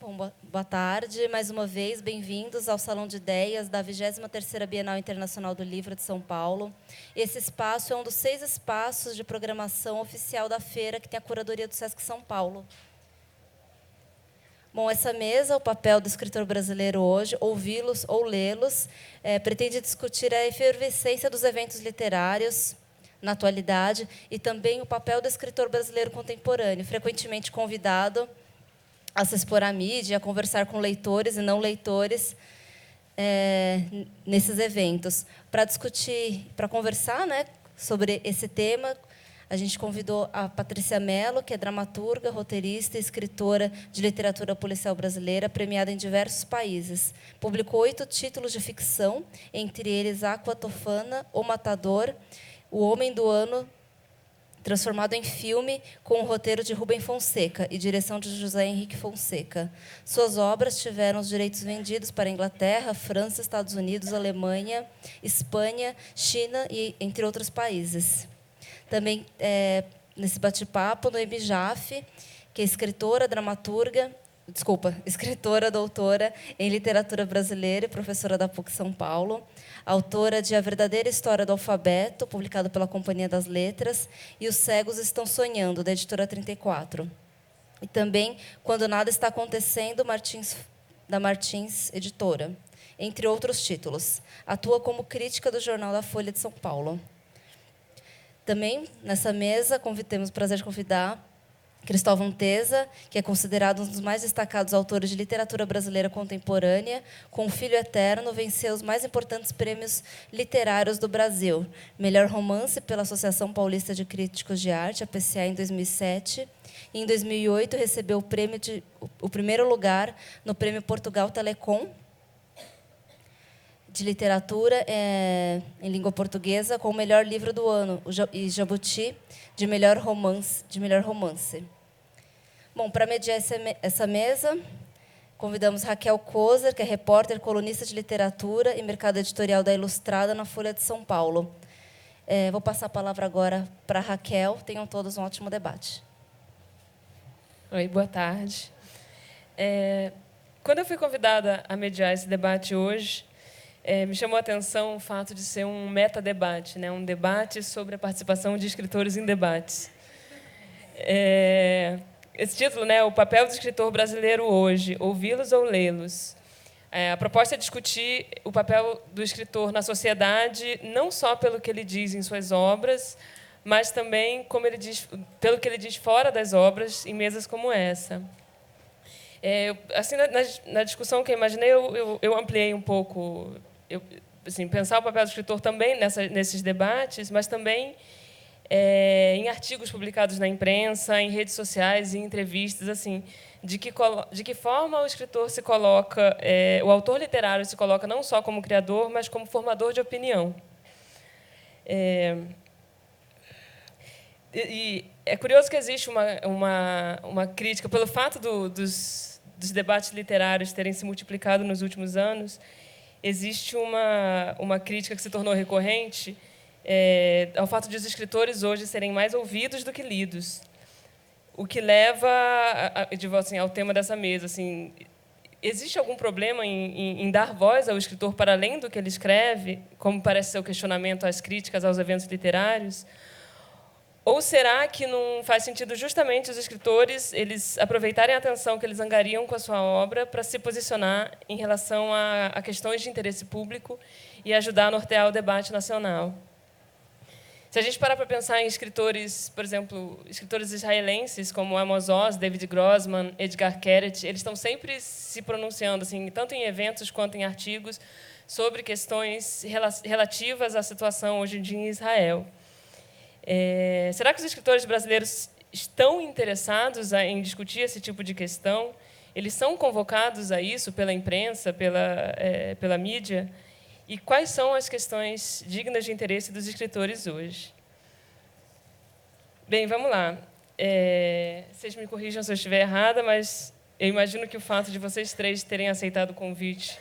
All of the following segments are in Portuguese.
Bom, boa tarde. Mais uma vez, bem-vindos ao Salão de Ideias da 23ª Bienal Internacional do Livro de São Paulo. Esse espaço é um dos 6 espaços de programação oficial da feira que tem a curadoria do Sesc São Paulo. Bom, essa mesa, o papel do escritor brasileiro hoje, ouvi-los ou lê-los, pretende discutir a efervescência dos eventos literários na atualidade e também o papel do escritor brasileiro contemporâneo, frequentemente convidado a se expor à mídia, a conversar com leitores e não leitores nesses eventos. Para discutir, para conversar, né, sobre esse tema, a gente convidou a Patrícia Mello, que é dramaturga, roteirista e escritora de literatura policial brasileira, premiada em diversos países. Publicou 8 títulos de ficção, entre eles Aqua Tofana, O Matador, O Homem do Ano, transformado em filme com o roteiro de Rubem Fonseca e direção de José Henrique Fonseca. Suas obras tiveram os direitos vendidos para a Inglaterra, França, Estados Unidos, Alemanha, Espanha, China e entre outros países. Também, nesse bate-papo, Noemi Jaffe, que é escritora, doutora em literatura brasileira e professora da PUC São Paulo, autora de A Verdadeira História do Alfabeto, publicado pela Companhia das Letras, e Os Cegos Estão Sonhando, da editora 34. E também Quando Nada Está Acontecendo, da Martins Editora, entre outros títulos. Atua como crítica do jornal da Folha de São Paulo. Também, nessa mesa, temos o prazer de convidar Cristóvão Teza, que é considerado um dos mais destacados autores de literatura brasileira contemporânea. Com O Filho Eterno, venceu os mais importantes prêmios literários do Brasil. Melhor romance pela Associação Paulista de Críticos de Arte, a PCA, em 2007. E, em 2008, recebeu o primeiro lugar no Prêmio Portugal Telecom de literatura em língua portuguesa, com o melhor livro do ano, e Jabuti, de melhor romance. Bom, para mediar essa mesa, convidamos Raquel Kozer, que é repórter, colunista de literatura e mercado editorial da Ilustrada na Folha de São Paulo. Vou passar a palavra agora para a Raquel. Tenham todos um ótimo debate. Oi, boa tarde. Quando eu fui convidada a mediar esse debate hoje, me chamou a atenção o fato de ser um metadebate, né? Um debate sobre a participação de escritores em debates. Esse título, né, O Papel do Escritor Brasileiro Hoje, Ouvi-los ou Lê-los. A proposta é discutir o papel do escritor na sociedade, não só pelo que ele diz em suas obras, mas também pelo que ele diz fora das obras, em mesas como essa. Assim, na discussão que eu imaginei, eu ampliei um pouco, pensar o papel do escritor também nesses debates, mas também em artigos publicados na imprensa, em redes sociais, em entrevistas, assim, de que forma o escritor se coloca, o autor literário se coloca não só como criador, mas como formador de opinião. E é curioso que existe uma crítica, pelo fato dos debates literários terem se multiplicado nos últimos anos, existe uma crítica que se tornou recorrente ao fato de os escritores hoje serem mais ouvidos do que lidos, o que leva ao tema dessa mesa. Assim, existe algum problema em dar voz ao escritor para além do que ele escreve, como parece ser o questionamento às críticas aos eventos literários? Ou será que não faz sentido justamente os escritores eles aproveitarem a atenção que eles angariam com a sua obra para se posicionar em relação a questões de interesse público e ajudar a nortear o debate nacional? Se a gente parar para pensar em escritores, por exemplo, escritores israelenses como Amos Oz, David Grossman, Edgar Keret, eles estão sempre se pronunciando, assim, tanto em eventos quanto em artigos, sobre questões relativas à situação hoje em dia em Israel. Será que os escritores brasileiros estão interessados em discutir esse tipo de questão? Eles são convocados a isso pela imprensa, pela mídia? E quais são as questões dignas de interesse dos escritores hoje? Bem, vamos lá. Vocês me corrijam se eu estiver errada, mas eu imagino que o fato de vocês 3 terem aceitado o convite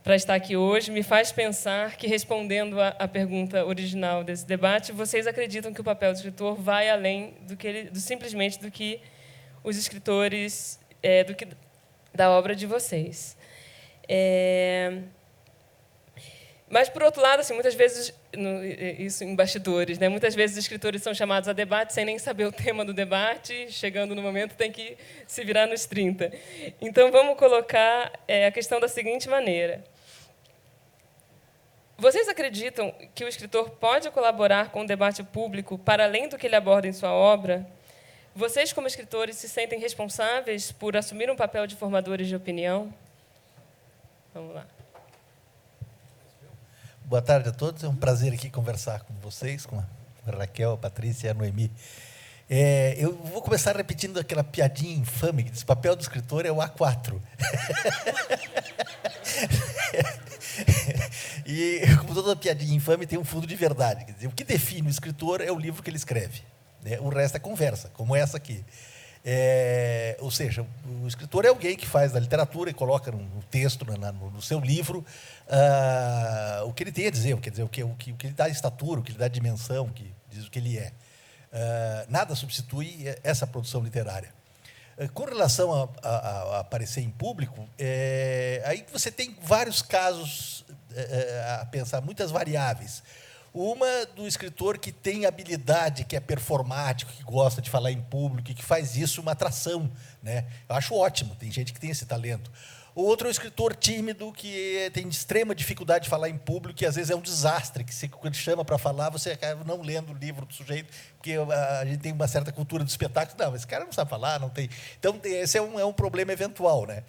para estar aqui hoje me faz pensar que, respondendo à pergunta original desse debate, vocês acreditam que o papel do escritor vai além simplesmente do que os escritores, da obra de vocês. Mas, por outro lado, assim, muitas vezes, isso em bastidores, né? Muitas vezes os escritores são chamados a debate sem nem saber o tema do debate, chegando no momento tem que se virar nos 30. Então, vamos colocar a questão da seguinte maneira. Vocês acreditam que o escritor pode colaborar com o debate público para além do que ele aborda em sua obra? Vocês, como escritores, se sentem responsáveis por assumir um papel de formadores de opinião? Vamos lá. Boa tarde a todos. É um prazer aqui conversar com vocês, com a Raquel, a Patrícia e a Noemi. Eu vou começar repetindo aquela piadinha infame que diz: o papel do escritor é o A4. E, como toda piadinha infame, tem um fundo de verdade. Quer dizer, o que define o escritor é o livro que ele escreve, né? O resto é conversa, como essa aqui. Ou seja, o escritor é alguém que faz da literatura e coloca no texto, no seu livro, o que ele tem a dizer, quer dizer, o que ele dá estatura, o que ele dá dimensão, o que diz o que ele é. Nada substitui essa produção literária. Com relação a aparecer em público, aí você tem vários casos a pensar, muitas variáveis. Uma do escritor que tem habilidade, que é performático, que gosta de falar em público, e que faz isso uma atração, né? Eu acho ótimo, tem gente que tem esse talento. O outro é o escritor tímido, que tem extrema dificuldade de falar em público, que às vezes é um desastre, que quando chama para falar, você acaba não lendo o livro do sujeito, porque a gente tem uma certa cultura do espetáculo. Não, esse cara não sabe falar, não tem. Então, esse é um problema eventual, né?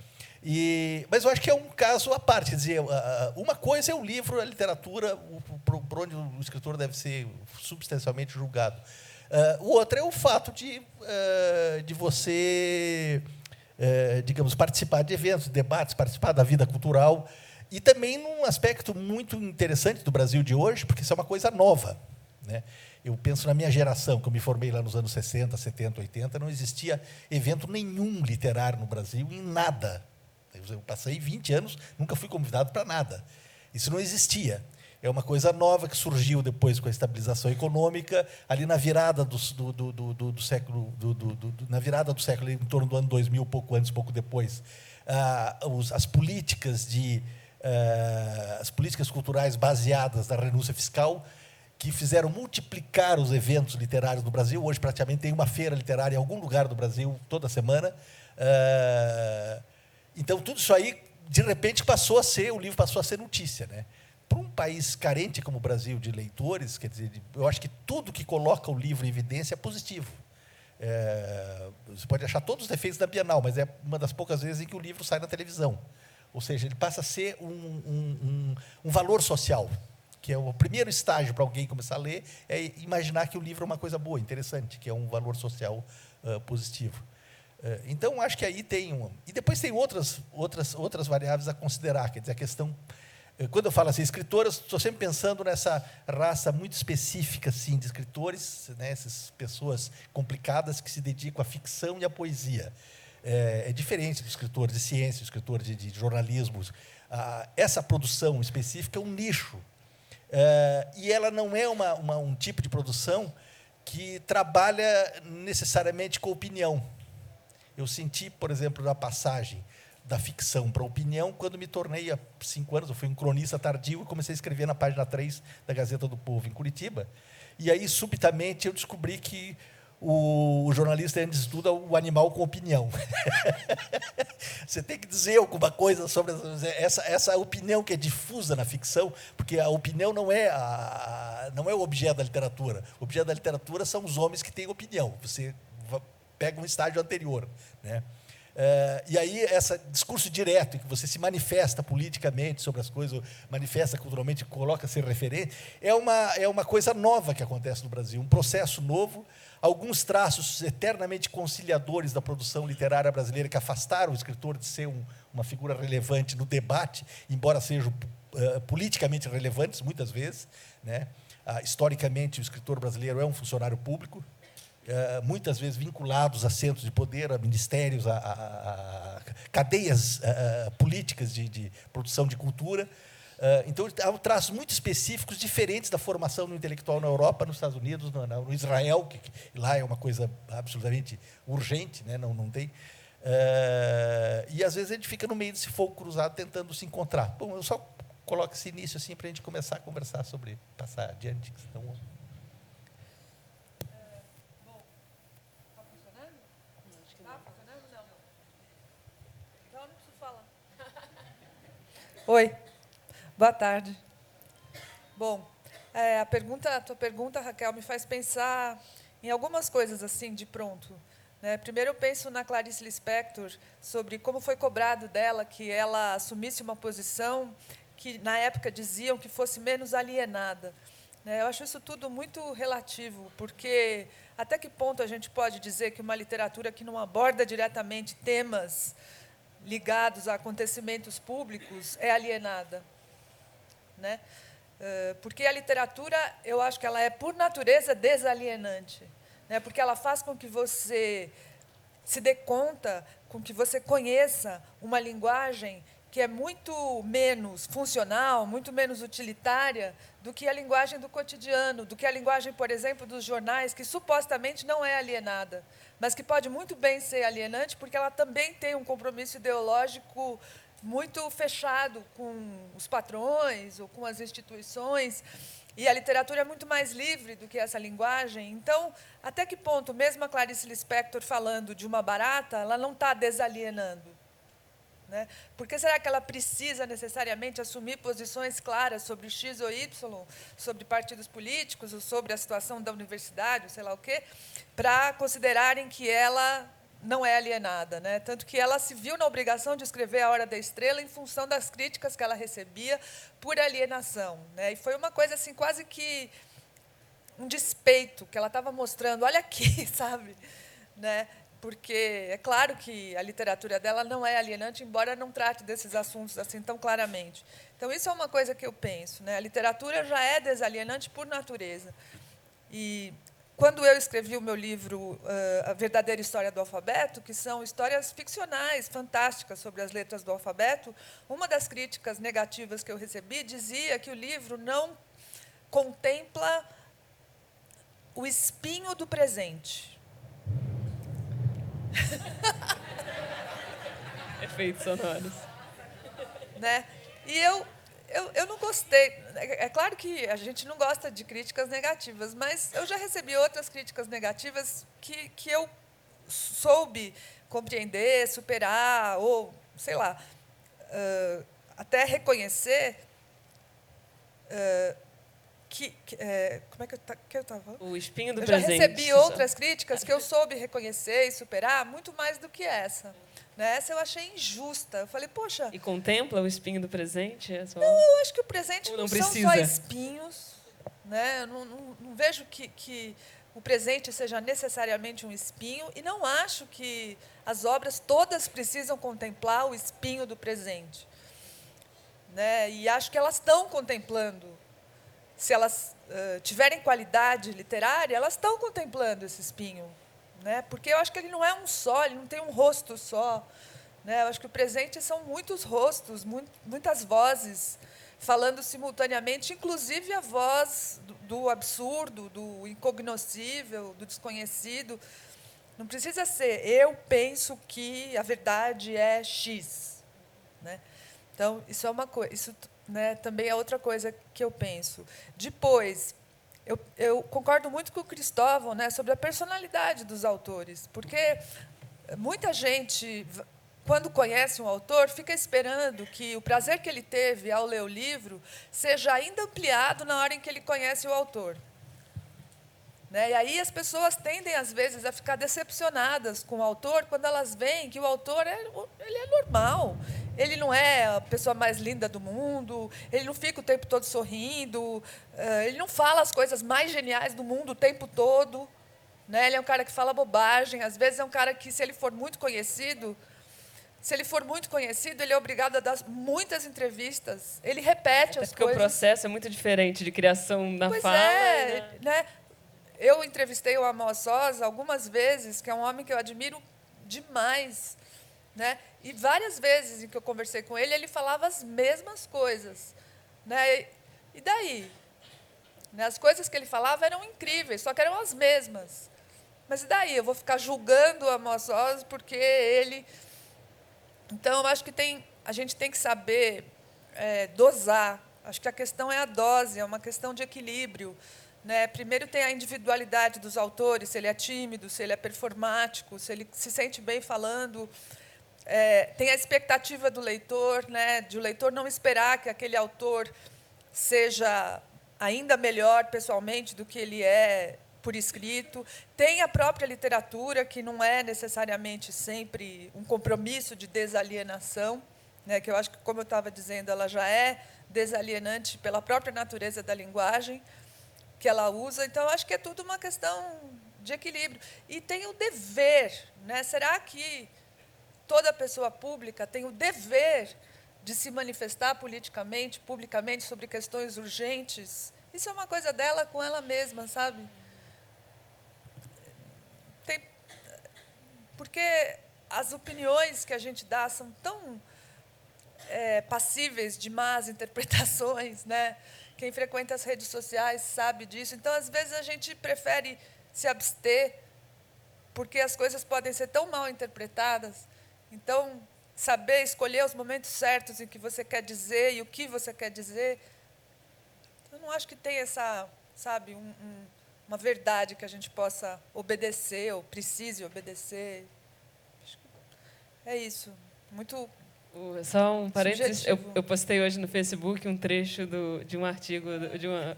Mas eu acho que é um caso à parte. Quer dizer, uma coisa é o livro, a literatura, por onde o escritor deve ser substancialmente julgado. O outro é o fato de você, digamos, participar de eventos, debates, participar da vida cultural, e também num aspecto muito interessante do Brasil de hoje, porque isso é uma coisa nova, né? Eu penso na minha geração, que eu me formei lá nos anos 60, 70, 80, não existia evento nenhum literário no Brasil, em nada. Eu passei 20 anos, nunca fui convidado para nada. Isso não existia. É uma coisa nova que surgiu depois com a estabilização econômica, ali na virada do século, na virada do século, em torno do ano 2000, pouco antes, pouco depois. As políticas culturais baseadas na renúncia fiscal, que fizeram multiplicar os eventos literários no Brasil. Hoje, praticamente, tem uma feira literária em algum lugar do Brasil, toda semana. Então, tudo isso aí, de repente, o livro passou a ser notícia, né? Para um país carente como o Brasil de leitores, quer dizer, eu acho que tudo que coloca o livro em evidência é positivo. Você pode achar todos os defeitos da Bienal, mas é uma das poucas vezes em que o livro sai na televisão. Ou seja, ele passa a ser um valor social, que é o primeiro estágio para alguém começar a ler, é imaginar que o livro é uma coisa boa, interessante, que é um valor social positivo. Então, acho que aí tem e depois tem outras variáveis a considerar, quer dizer, a questão. Quando eu falo assim, escritores, estou sempre pensando nessa raça muito específica assim, de escritores, né, essas pessoas complicadas que se dedicam à ficção e à poesia. É diferente do escritor de ciência, do escritor de jornalismo. Essa produção específica é um nicho. E ela não é um tipo de produção que trabalha necessariamente com opinião. Eu senti, por exemplo, na passagem da ficção para a opinião, quando me tornei, há 5 anos, eu fui um cronista tardio e comecei a escrever na página 3 da Gazeta do Povo, em Curitiba. E aí, subitamente, eu descobri que o jornalista, antes de tudo, é o animal com opinião. Você tem que dizer alguma coisa sobre essa opinião que é difusa na ficção, porque a opinião não é o objeto da literatura. O objeto da literatura são os homens que têm opinião. Você pega um estágio anterior, né? E aí, esse discurso direto, em que você se manifesta politicamente sobre as coisas, manifesta culturalmente, coloca-se referente, é uma coisa nova que acontece no Brasil, um processo novo, alguns traços eternamente conciliadores da produção literária brasileira que afastaram o escritor de ser uma figura relevante no debate, embora sejam politicamente relevantes, muitas vezes, né? Historicamente, o escritor brasileiro é um funcionário público, muitas vezes vinculados a centros de poder, a ministérios, a cadeias políticas de produção de cultura. Então, há traços muito específicos, diferentes da formação do intelectual na Europa, nos Estados Unidos, no Israel, que lá é uma coisa absolutamente urgente, né? Não tem. E, às vezes, a gente fica no meio desse fogo cruzado tentando se encontrar. Bom, eu só coloco esse início assim, para a gente começar a conversar sobre, passar adiante. Senão... Bom, está funcionando? Está funcionando? Não. Então eu não preciso falar. Oi, boa tarde. Bom, a tua pergunta, Raquel, me faz pensar em algumas coisas assim, de pronto. Né? Primeiro, eu penso na Clarice Lispector, sobre como foi cobrado dela que ela assumisse uma posição que, na época, diziam que fosse menos alienada. Né? Eu acho isso tudo muito relativo, porque até que ponto a gente pode dizer que uma literatura que não aborda diretamente temas ligados a acontecimentos públicos é alienada? Né? Porque a literatura, eu acho que ela é, por natureza, desalienante. Né? Porque ela faz com que você se dê conta, com que você conheça uma linguagem que é muito menos funcional, muito menos utilitária do que a linguagem do cotidiano, do que a linguagem, por exemplo, dos jornais, que supostamente não é alienada, mas que pode muito bem ser alienante, porque ela também tem um compromisso ideológico muito fechado com os patrões ou com as instituições, e a literatura é muito mais livre do que essa linguagem. Então, até que ponto, mesmo a Clarice Lispector falando de uma barata, ela não está desalienando? Né? Por que será que ela precisa necessariamente assumir posições claras sobre X ou Y, sobre partidos políticos, ou sobre a situação da universidade, ou sei lá o quê, para considerarem que ela não é alienada? Né? Tanto que ela se viu na obrigação de escrever A Hora da Estrela em função das críticas que ela recebia por alienação. Né? E foi uma coisa assim, quase que um despeito, que ela estava mostrando, olha aqui, sabe? Né? Porque é claro que a literatura dela não é alienante, embora não trate desses assuntos assim tão claramente. Então, isso é uma coisa que eu penso. Né? A literatura já é desalienante por natureza. E, quando eu escrevi o meu livro, A Verdadeira História do Alfabeto, que são histórias ficcionais, fantásticas, sobre as letras do alfabeto, uma das críticas negativas que eu recebi dizia que o livro não contempla o espinho do presente. Efeitos sonoros. Né? E eu não gostei. É claro que a gente não gosta de críticas negativas, mas eu já recebi outras críticas negativas que eu soube compreender, superar, ou, sei lá, até reconhecer como é que eu estava falando? O espinho do eu presente. Já recebi outras críticas que eu soube reconhecer e superar muito mais do que essa. Né? Essa eu achei injusta. Eu falei, poxa... E contempla o espinho do presente? Não, eu acho que o presente não não são precisa. só espinhos. Né? Eu não vejo que o presente seja necessariamente um espinho, e não acho que as obras todas precisam contemplar o espinho do presente. Né? E acho que elas estão contemplando. Se elas tiverem qualidade literária, elas estão contemplando esse espinho. Né? Porque eu acho que ele não é um só, ele não tem um rosto só. Né? Eu acho que o presente são muitos rostos, muitas vozes, falando simultaneamente, inclusive a voz do absurdo, do incognoscível, do desconhecido. Não precisa ser, eu penso que a verdade é X. Né? Então, isso é uma coisa. Isso, né, também é outra coisa que eu penso. Depois, eu concordo muito com o Cristóvão, né, sobre a personalidade dos autores, porque muita gente, quando conhece um autor, fica esperando que o prazer que ele teve ao ler o livro seja ainda ampliado na hora em que ele conhece o autor. Né? E aí as pessoas tendem, às vezes, a ficar decepcionadas com o autor quando elas veem que o autor ele é normal. Ele não é a pessoa mais linda do mundo, ele não fica o tempo todo sorrindo, ele não fala as coisas mais geniais do mundo o tempo todo. Né? Ele é um cara que fala bobagem, às vezes é um cara que, se ele for muito conhecido, ele é obrigado a dar muitas entrevistas, ele repete as coisas. Porque o processo é muito diferente de criação na fala. Né? Eu entrevistei o Amos Sosa algumas vezes, que é um homem que eu admiro demais. Né? E várias vezes em que eu conversei com ele, ele falava as mesmas coisas. Né? E daí? Né? As coisas que ele falava eram incríveis, só que eram as mesmas. Mas e daí? Eu vou ficar julgando o Amos Oz porque ele... Então, eu acho que a gente tem que saber dosar. Acho que a questão é a dose, é uma questão de equilíbrio. Né? Primeiro tem a individualidade dos autores, se ele é tímido, se ele é performático, se ele se sente bem falando. Tem a expectativa do leitor, né? De o leitor não esperar que aquele autor seja ainda melhor pessoalmente do que ele é por escrito. Tem a própria literatura, que não é necessariamente sempre um compromisso de desalienação, né, que eu acho que, como eu estava dizendo, ela já é desalienante pela própria natureza da linguagem que ela usa. Então, eu acho que é tudo uma questão de equilíbrio. E tem o dever. Né? Será que toda pessoa pública tem o dever de se manifestar politicamente, publicamente, sobre questões urgentes? Isso é uma coisa dela com ela mesma, sabe? Porque as opiniões que a gente dá são tão passíveis de más interpretações, né? Quem frequenta as redes sociais sabe disso. Então, às vezes, a gente prefere se abster, porque as coisas podem ser tão mal interpretadas. Então, saber escolher os momentos certos em que você quer dizer e o que você quer dizer. Eu não acho que tem essa, sabe, uma verdade que a gente possa obedecer ou precise obedecer. É isso. Muito só um parênteses. subjetivo. Eu postei hoje no Facebook um trecho de um artigo, de uma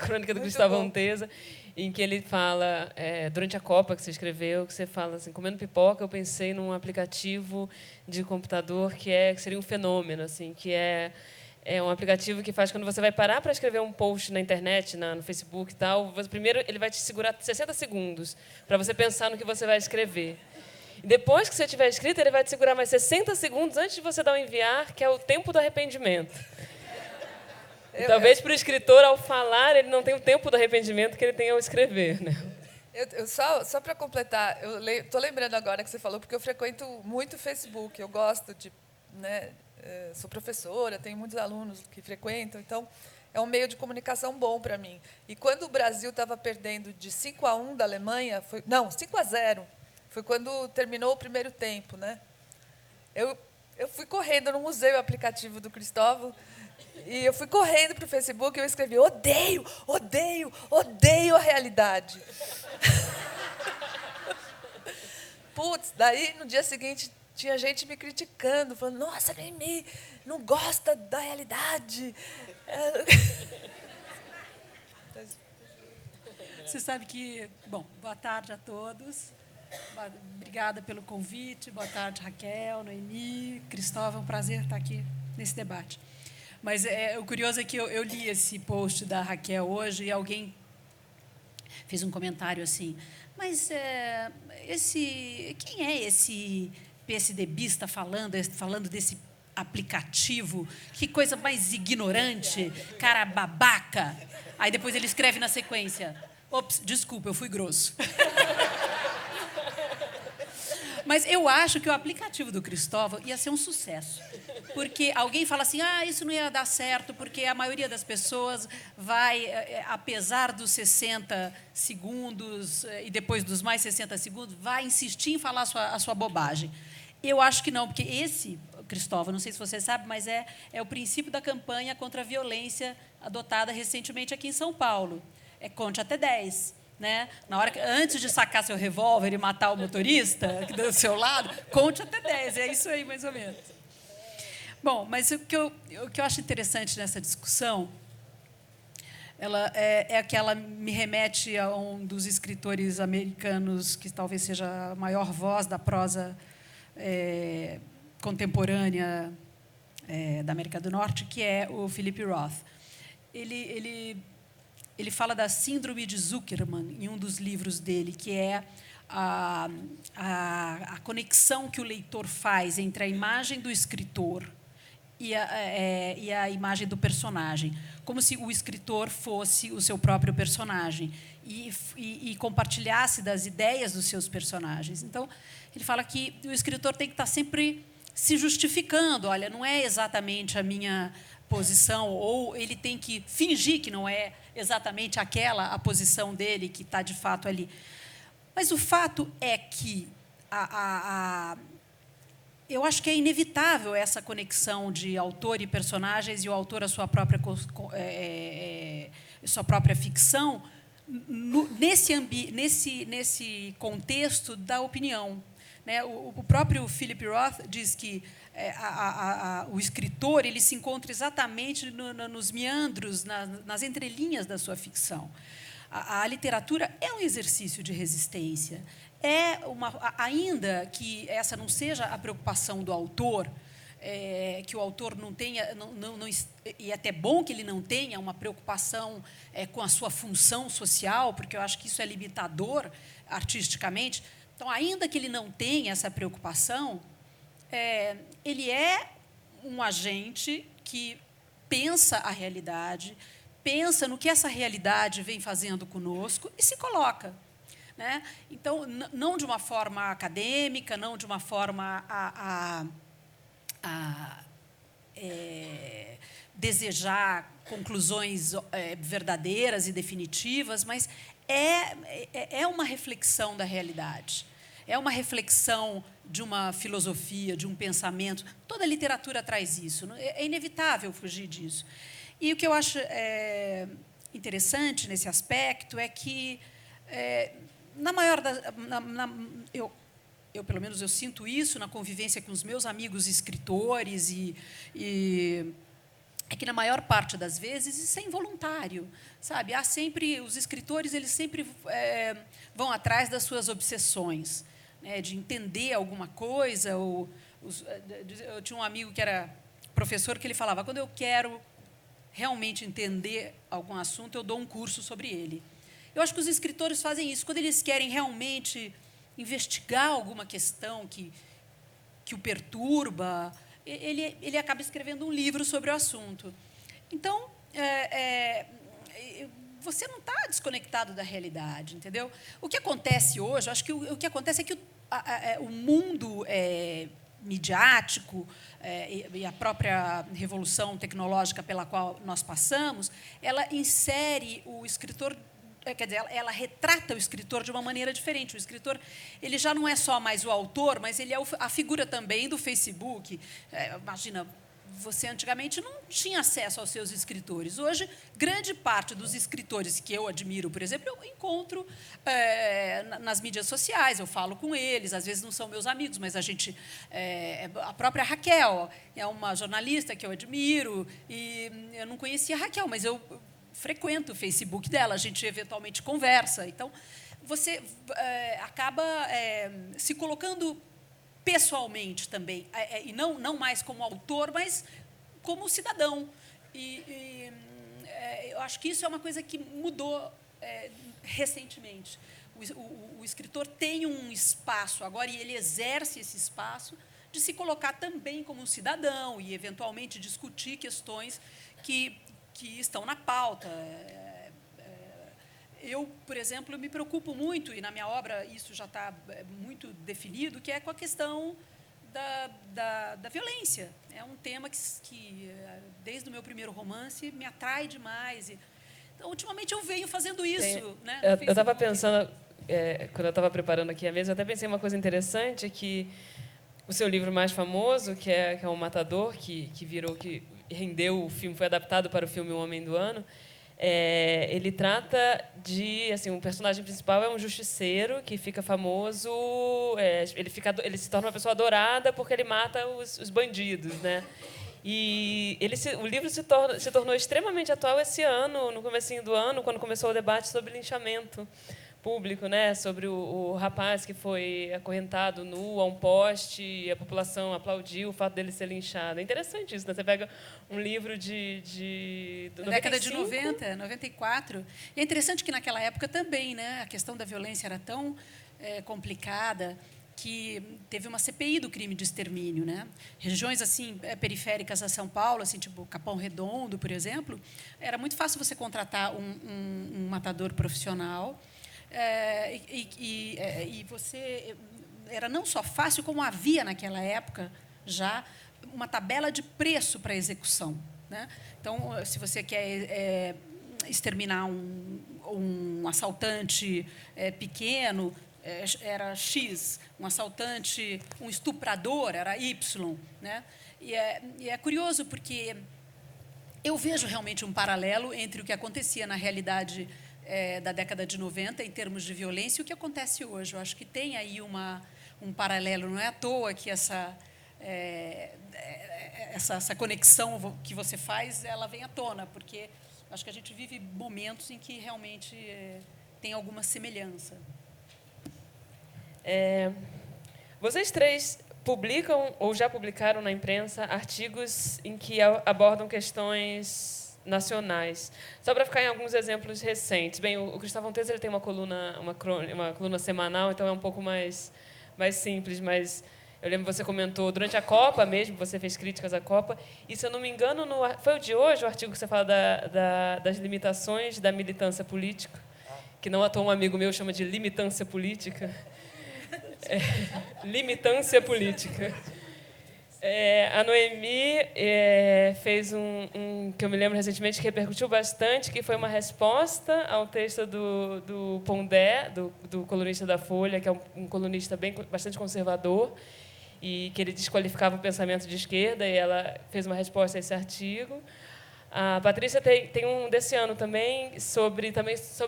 crônica do Cristóvão Teza, em que ele fala, durante a Copa que você escreveu, que você fala assim, comendo pipoca, eu pensei num aplicativo de computador que seria um fenômeno, assim, que é um aplicativo que faz, quando você vai parar para escrever um post na internet, no Facebook e tal, primeiro ele vai te segurar 60 segundos para você pensar no que você vai escrever. E depois que você tiver escrito, ele vai te segurar mais 60 segundos antes de você dar o enviar, que é o tempo do arrependimento. E talvez para o escritor, ao falar, ele não tenha o tempo do arrependimento que ele tem ao escrever. Né? Só para completar, eu estou lembrando agora que você falou, porque eu frequento muito o Facebook, eu gosto de... Né, sou professora, tenho muitos alunos que frequentam, então é um meio de comunicação bom para mim. E quando o Brasil estava perdendo de 5-1 da Alemanha, 5-0, foi quando terminou o primeiro tempo. Né? Eu fui correndo, eu não usei o aplicativo do Cristóvão, e eu fui correndo para o Facebook e eu escrevi: odeio, odeio, odeio a realidade. Putz, daí no dia seguinte tinha gente me criticando, falando: nossa, Noemi, não gosta da realidade. Você sabe que... Bom, boa tarde a todos. Obrigada pelo convite. Boa tarde, Raquel, Noemi, Cristóvão. É um prazer estar aqui nesse debate. Mas o curioso é que eu li esse post da Raquel hoje e alguém fez um comentário assim: mas quem é esse PSDBista falando desse aplicativo? Que coisa mais ignorante, cara babaca. Aí depois ele escreve na sequência: ops, desculpa, eu fui grosso. Mas eu acho que o aplicativo do Cristóvão ia ser um sucesso. Porque alguém fala assim: isso não ia dar certo, porque a maioria das pessoas vai, apesar dos 60 segundos e depois dos mais 60 segundos, vai insistir em falar a sua bobagem. Eu acho que não, porque esse, Cristóvão, não sei se você sabe, mas é o princípio da campanha contra a violência adotada recentemente aqui em São Paulo. Conte até 10. Né? Antes de sacar seu revólver e matar o motorista que do seu lado, conte até 10. É isso aí, mais ou menos. Bom, mas o que eu acho interessante nessa discussão é que ela me remete a um dos escritores americanos que talvez seja a maior voz da prosa contemporânea da América do Norte, que é o Philip Roth. Ele fala da síndrome de Zuckerman em um dos livros dele, que é a conexão que o leitor faz entre a imagem do escritor e a imagem do personagem, como se o escritor fosse o seu próprio personagem e compartilhasse das ideias dos seus personagens. Então, ele fala que o escritor tem que estar sempre se justificando. Olha, não é exatamente a minha posição, ou ele tem que fingir que não é exatamente aquela a posição dele que está de fato ali. Mas o fato é que eu acho que é inevitável essa conexão de autor e personagens e o autor a sua própria ficção nesse contexto da opinião. Né? O próprio Philip Roth diz que o escritor ele se encontra exatamente nos meandros, nas entrelinhas da sua ficção. A literatura é um exercício de resistência. Ainda que essa não seja a preocupação do autor, que o autor não tenha, e é até bom que ele não tenha uma preocupação com a sua função social, porque eu acho que isso é limitador artisticamente. Então, ainda que ele não tenha essa preocupação, ele é um agente que pensa a realidade, pensa no que essa realidade vem fazendo conosco e se coloca. Né? Então, não de uma forma acadêmica, não de uma forma a desejar conclusões verdadeiras e definitivas, mas é uma reflexão da realidade. É uma reflexão de uma filosofia, de um pensamento. Toda a literatura traz isso. É inevitável fugir disso. E o que eu acho interessante nesse aspecto é que, eu, pelo menos, eu sinto isso na convivência com os meus amigos escritores, é que, na maior parte das vezes, isso é involuntário. Sabe? Os escritores eles sempre vão atrás das suas obsessões, né, de entender alguma coisa. Eu tinha um amigo que era professor que ele falava, quando eu quero realmente entender algum assunto, eu dou um curso sobre ele. Eu acho que os escritores fazem isso. Quando eles querem realmente investigar alguma questão que o perturba, ele acaba escrevendo um livro sobre o assunto. Então, você não está desconectado da realidade, entendeu? O que acontece hoje, eu acho que o que acontece é que o mundo midiático e a própria revolução tecnológica pela qual nós passamos, ela insere o escritor, quer dizer, ela retrata o escritor de uma maneira diferente. O escritor ele já não é só mais o autor, mas ele é a figura também do Facebook. Imagina, você antigamente não tinha acesso aos seus escritores. Hoje, grande parte dos escritores que eu admiro, por exemplo, eu encontro nas mídias sociais, eu falo com eles, às vezes não são meus amigos, mas a própria Raquel é uma jornalista que eu admiro, e eu não conhecia a Raquel, mas eu frequento o Facebook dela, a gente eventualmente conversa. Então, você acaba se colocando pessoalmente também, e não mais como autor, mas como cidadão. Eu acho que isso é uma coisa que mudou recentemente. O escritor tem um espaço agora, e ele exerce esse espaço de se colocar também como um cidadão e, eventualmente, discutir questões que estão na pauta. Eu, por exemplo, me preocupo muito, e na minha obra isso já está muito definido, que é com a questão da violência. É um tema que, desde o meu primeiro romance, me atrai demais. Então, ultimamente, eu venho fazendo isso. Né, eu estava pensando, quando eu estava preparando aqui a mesa, eu até pensei uma coisa interessante, que o seu livro mais famoso, que é O Matador, que rendeu o filme, foi adaptado para o filme O Homem do Ano, ele trata de, assim, o personagem principal é um justiceiro que fica famoso, ele se torna uma pessoa adorada porque ele mata os bandidos, né? E o livro se tornou extremamente atual esse ano, no comecinho do ano, quando começou o debate sobre linchamento público, né, sobre o rapaz que foi acorrentado nu a um poste e a população aplaudiu o fato dele ser linchado. É interessante isso, né? Você pega um livro da década de 90, 94. E é interessante que, naquela época também, né, a questão da violência era tão complicada que teve uma CPI do crime de extermínio, né? Regiões assim periféricas a São Paulo, assim, tipo Capão Redondo, por exemplo, era muito fácil você contratar um matador profissional. E você era não só fácil, como havia naquela época já uma tabela de preço para execução, né? Então, se você quer exterminar um assaltante pequeno, era X, um assaltante, um estuprador era Y, né? E é curioso porque eu vejo realmente um paralelo entre o que acontecia na realidade da década de 90, em termos de violência, e o que acontece hoje. Eu acho que tem aí um paralelo. Não é à toa que essa conexão que você faz, ela vem à tona, porque acho que a gente vive momentos em que realmente tem alguma semelhança. Vocês três publicam ou já publicaram na imprensa artigos em que abordam questões nacionais. Só para ficar em alguns exemplos recentes. Bem, o Cristóvão Teza ele tem uma coluna semanal, então é um pouco mais simples, mas eu lembro que você comentou durante a Copa mesmo, você fez críticas à Copa, e, se eu não me engano, foi o de hoje o artigo que você fala das limitações da militância política, que não à toa um amigo meu chama de limitância política. Limitância política. A Noemi fez um que eu me lembro recentemente que repercutiu bastante, que foi uma resposta ao texto do Pondé, do colunista da Folha, que é um colunista bastante conservador, e que ele desqualificava o pensamento de esquerda, e ela fez uma resposta a esse artigo. A Patrícia tem um desse ano também sobre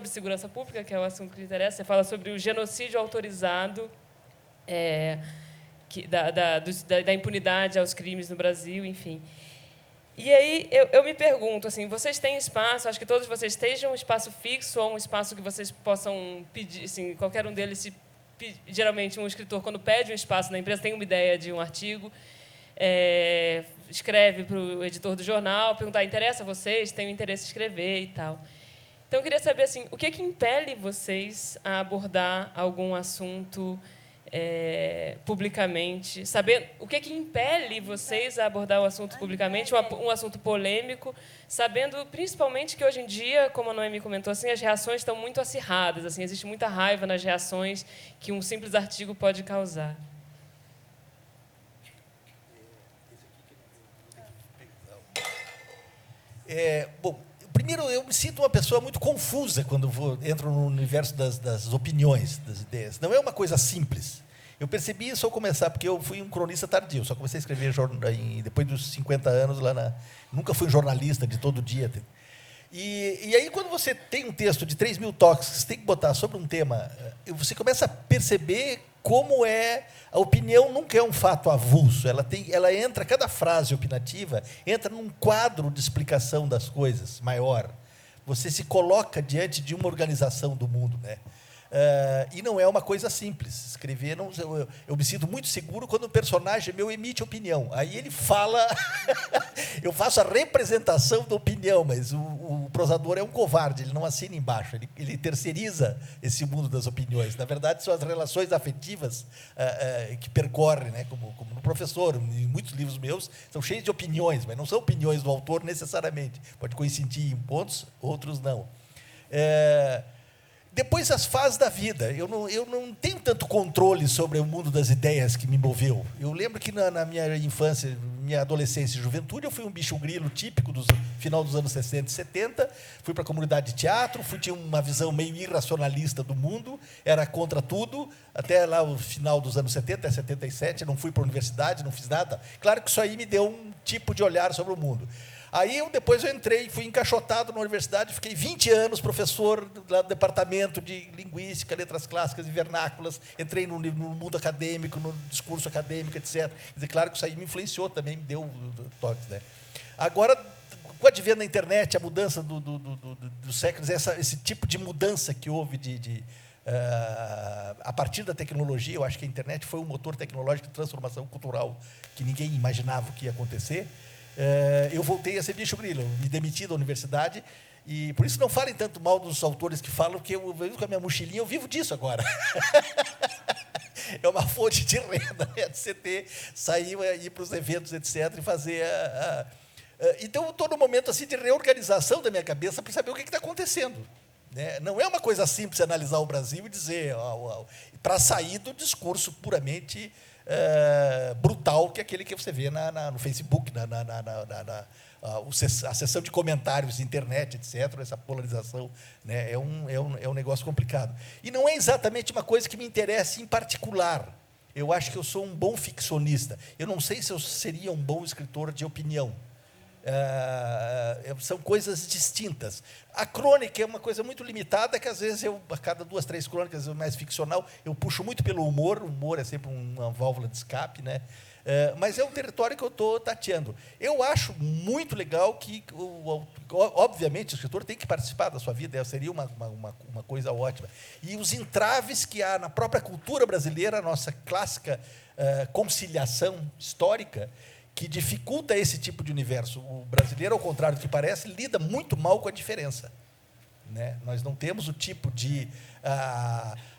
segurança pública, que é o assunto que lhe interessa. Você fala sobre o genocídio autorizado, da impunidade aos crimes no Brasil, enfim. E aí eu me pergunto, assim, vocês têm espaço, acho que todos vocês estejam um espaço fixo ou um espaço que vocês possam pedir, assim, qualquer um deles, geralmente um escritor, quando pede um espaço na empresa, tem uma ideia de um artigo, escreve para o editor do jornal, perguntar, interessa a vocês, tenho interesse em escrever e tal. Então, eu queria saber, assim, o que impele vocês a abordar algum assunto publicamente, saber o que impele vocês a abordar o assunto publicamente, um assunto polêmico, sabendo principalmente que hoje em dia, como a Noemi comentou, assim, as reações estão muito acirradas, assim, existe muita raiva nas reações que um simples artigo pode causar. Bom, primeiro, eu me sinto uma pessoa muito confusa quando entro no universo das opiniões, das ideias. Não é uma coisa simples. Eu percebi isso ao começar, porque eu fui um cronista tardio. Só comecei a escrever depois dos 50 anos. Nunca fui um jornalista de todo dia. E aí, quando você tem um texto de 3.000 toques que você tem que botar sobre um tema, você começa a perceber como a opinião nunca é um fato avulso. Ela entra, cada frase opinativa entra num quadro de explicação das coisas maior. Você se coloca diante de uma organização do mundo, né? E não é uma coisa simples. Escrever, eu me sinto muito seguro quando um personagem meu emite opinião. Aí ele fala, eu faço a representação da opinião, mas o prosador é um covarde, ele não assina embaixo, ele terceiriza esse mundo das opiniões. Na verdade, são as relações afetivas que percorrem, né? Como no Professor, em muitos livros meus, são cheios de opiniões, mas não são opiniões do autor necessariamente. Pode coincidir em pontos, outros não. Depois, as fases da vida. Eu não tenho tanto controle sobre o mundo das ideias que me moveu. Eu lembro que na minha infância, minha adolescência e juventude, eu fui um bicho grilo típico do final dos anos 60 e 70. Fui para a comunidade de teatro, tinha uma visão meio irracionalista do mundo, era contra tudo, até lá o final dos anos 70, 77, não fui para a universidade, não fiz nada. Claro que isso aí me deu um tipo de olhar sobre o mundo. Aí, depois eu entrei, fui encaixotado na universidade, fiquei 20 anos professor lá do departamento de linguística, letras clássicas e vernáculas, entrei no mundo acadêmico, no discurso acadêmico, etc. Quer dizer, claro que isso aí me influenciou também, me deu toques, né? Agora, com o advento da internet, a mudança dos séculos, esse tipo de mudança que houve a partir da tecnologia, eu acho que a internet foi um motor tecnológico de transformação cultural que ninguém imaginava que ia acontecer. Eu voltei a ser bicho grilo, me demiti da universidade, e por isso não falem tanto mal dos autores que falam, que eu vivo com a minha mochilinha, eu vivo disso agora. É uma fonte de renda, né? De você sair, ir para os eventos, etc., e fazer Então, eu estou num momento assim, de reorganização da minha cabeça para saber o que está acontecendo. né? Não é uma coisa simples analisar o Brasil e dizer, para sair do discurso puramente brutal que é aquele que você vê no Facebook, a seção de comentários de internet, etc., essa polarização, né, é um negócio complicado. E não é exatamente uma coisa que me interessa em particular. Eu acho que eu sou um bom ficcionista. Eu não sei se eu seria um bom escritor de opinião. São coisas distintas. A crônica é uma coisa muito limitada, que às vezes a cada 2, 3 crônicas mais ficcional, eu puxo muito pelo humor. O humor é sempre uma válvula de escape, né? Mas é um território que eu estou tateando. Eu acho muito legal que, obviamente, o escritor tem que participar da sua vida, seria uma coisa ótima. E os entraves que há na própria cultura brasileira, a nossa clássica conciliação histórica, que dificulta esse tipo de universo. O brasileiro, ao contrário do que parece, lida muito mal com a diferença, né? Nós não temos o tipo de...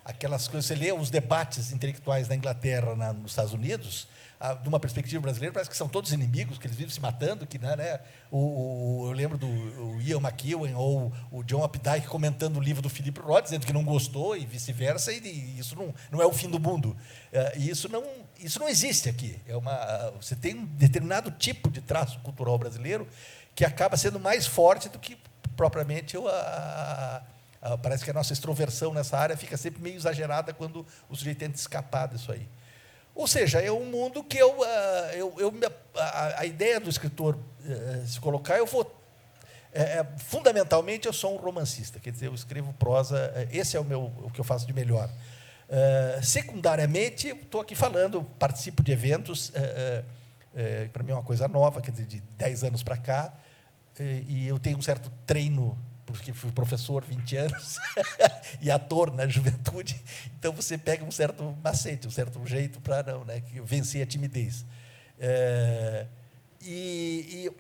aquelas coisas, você lê os debates intelectuais na Inglaterra, nos Estados Unidos, de uma perspectiva brasileira, parece que são todos inimigos, que eles vivem se matando, que, né, eu lembro do Ian McEwan ou o John Updike comentando o livro do Philip Roth, dizendo que não gostou e vice-versa, e isso não é o fim do mundo. E isso não existe aqui. Você tem um determinado tipo de traço cultural brasileiro que acaba sendo mais forte do que propriamente parece que a nossa extroversão nessa área fica sempre meio exagerada quando o sujeito tenta escapar disso aí. Ou seja, é um mundo que a ideia do escritor se colocar, fundamentalmente, eu sou um romancista, quer dizer, eu escrevo prosa, esse é o que eu faço de melhor. Secundariamente, estou aqui falando, participo de eventos, para mim é uma coisa nova, quer dizer, de 10 anos para cá, e eu tenho um certo treino, porque fui professor 20 anos e ator na juventude, então você pega um certo macete, um certo jeito para vencer a timidez. E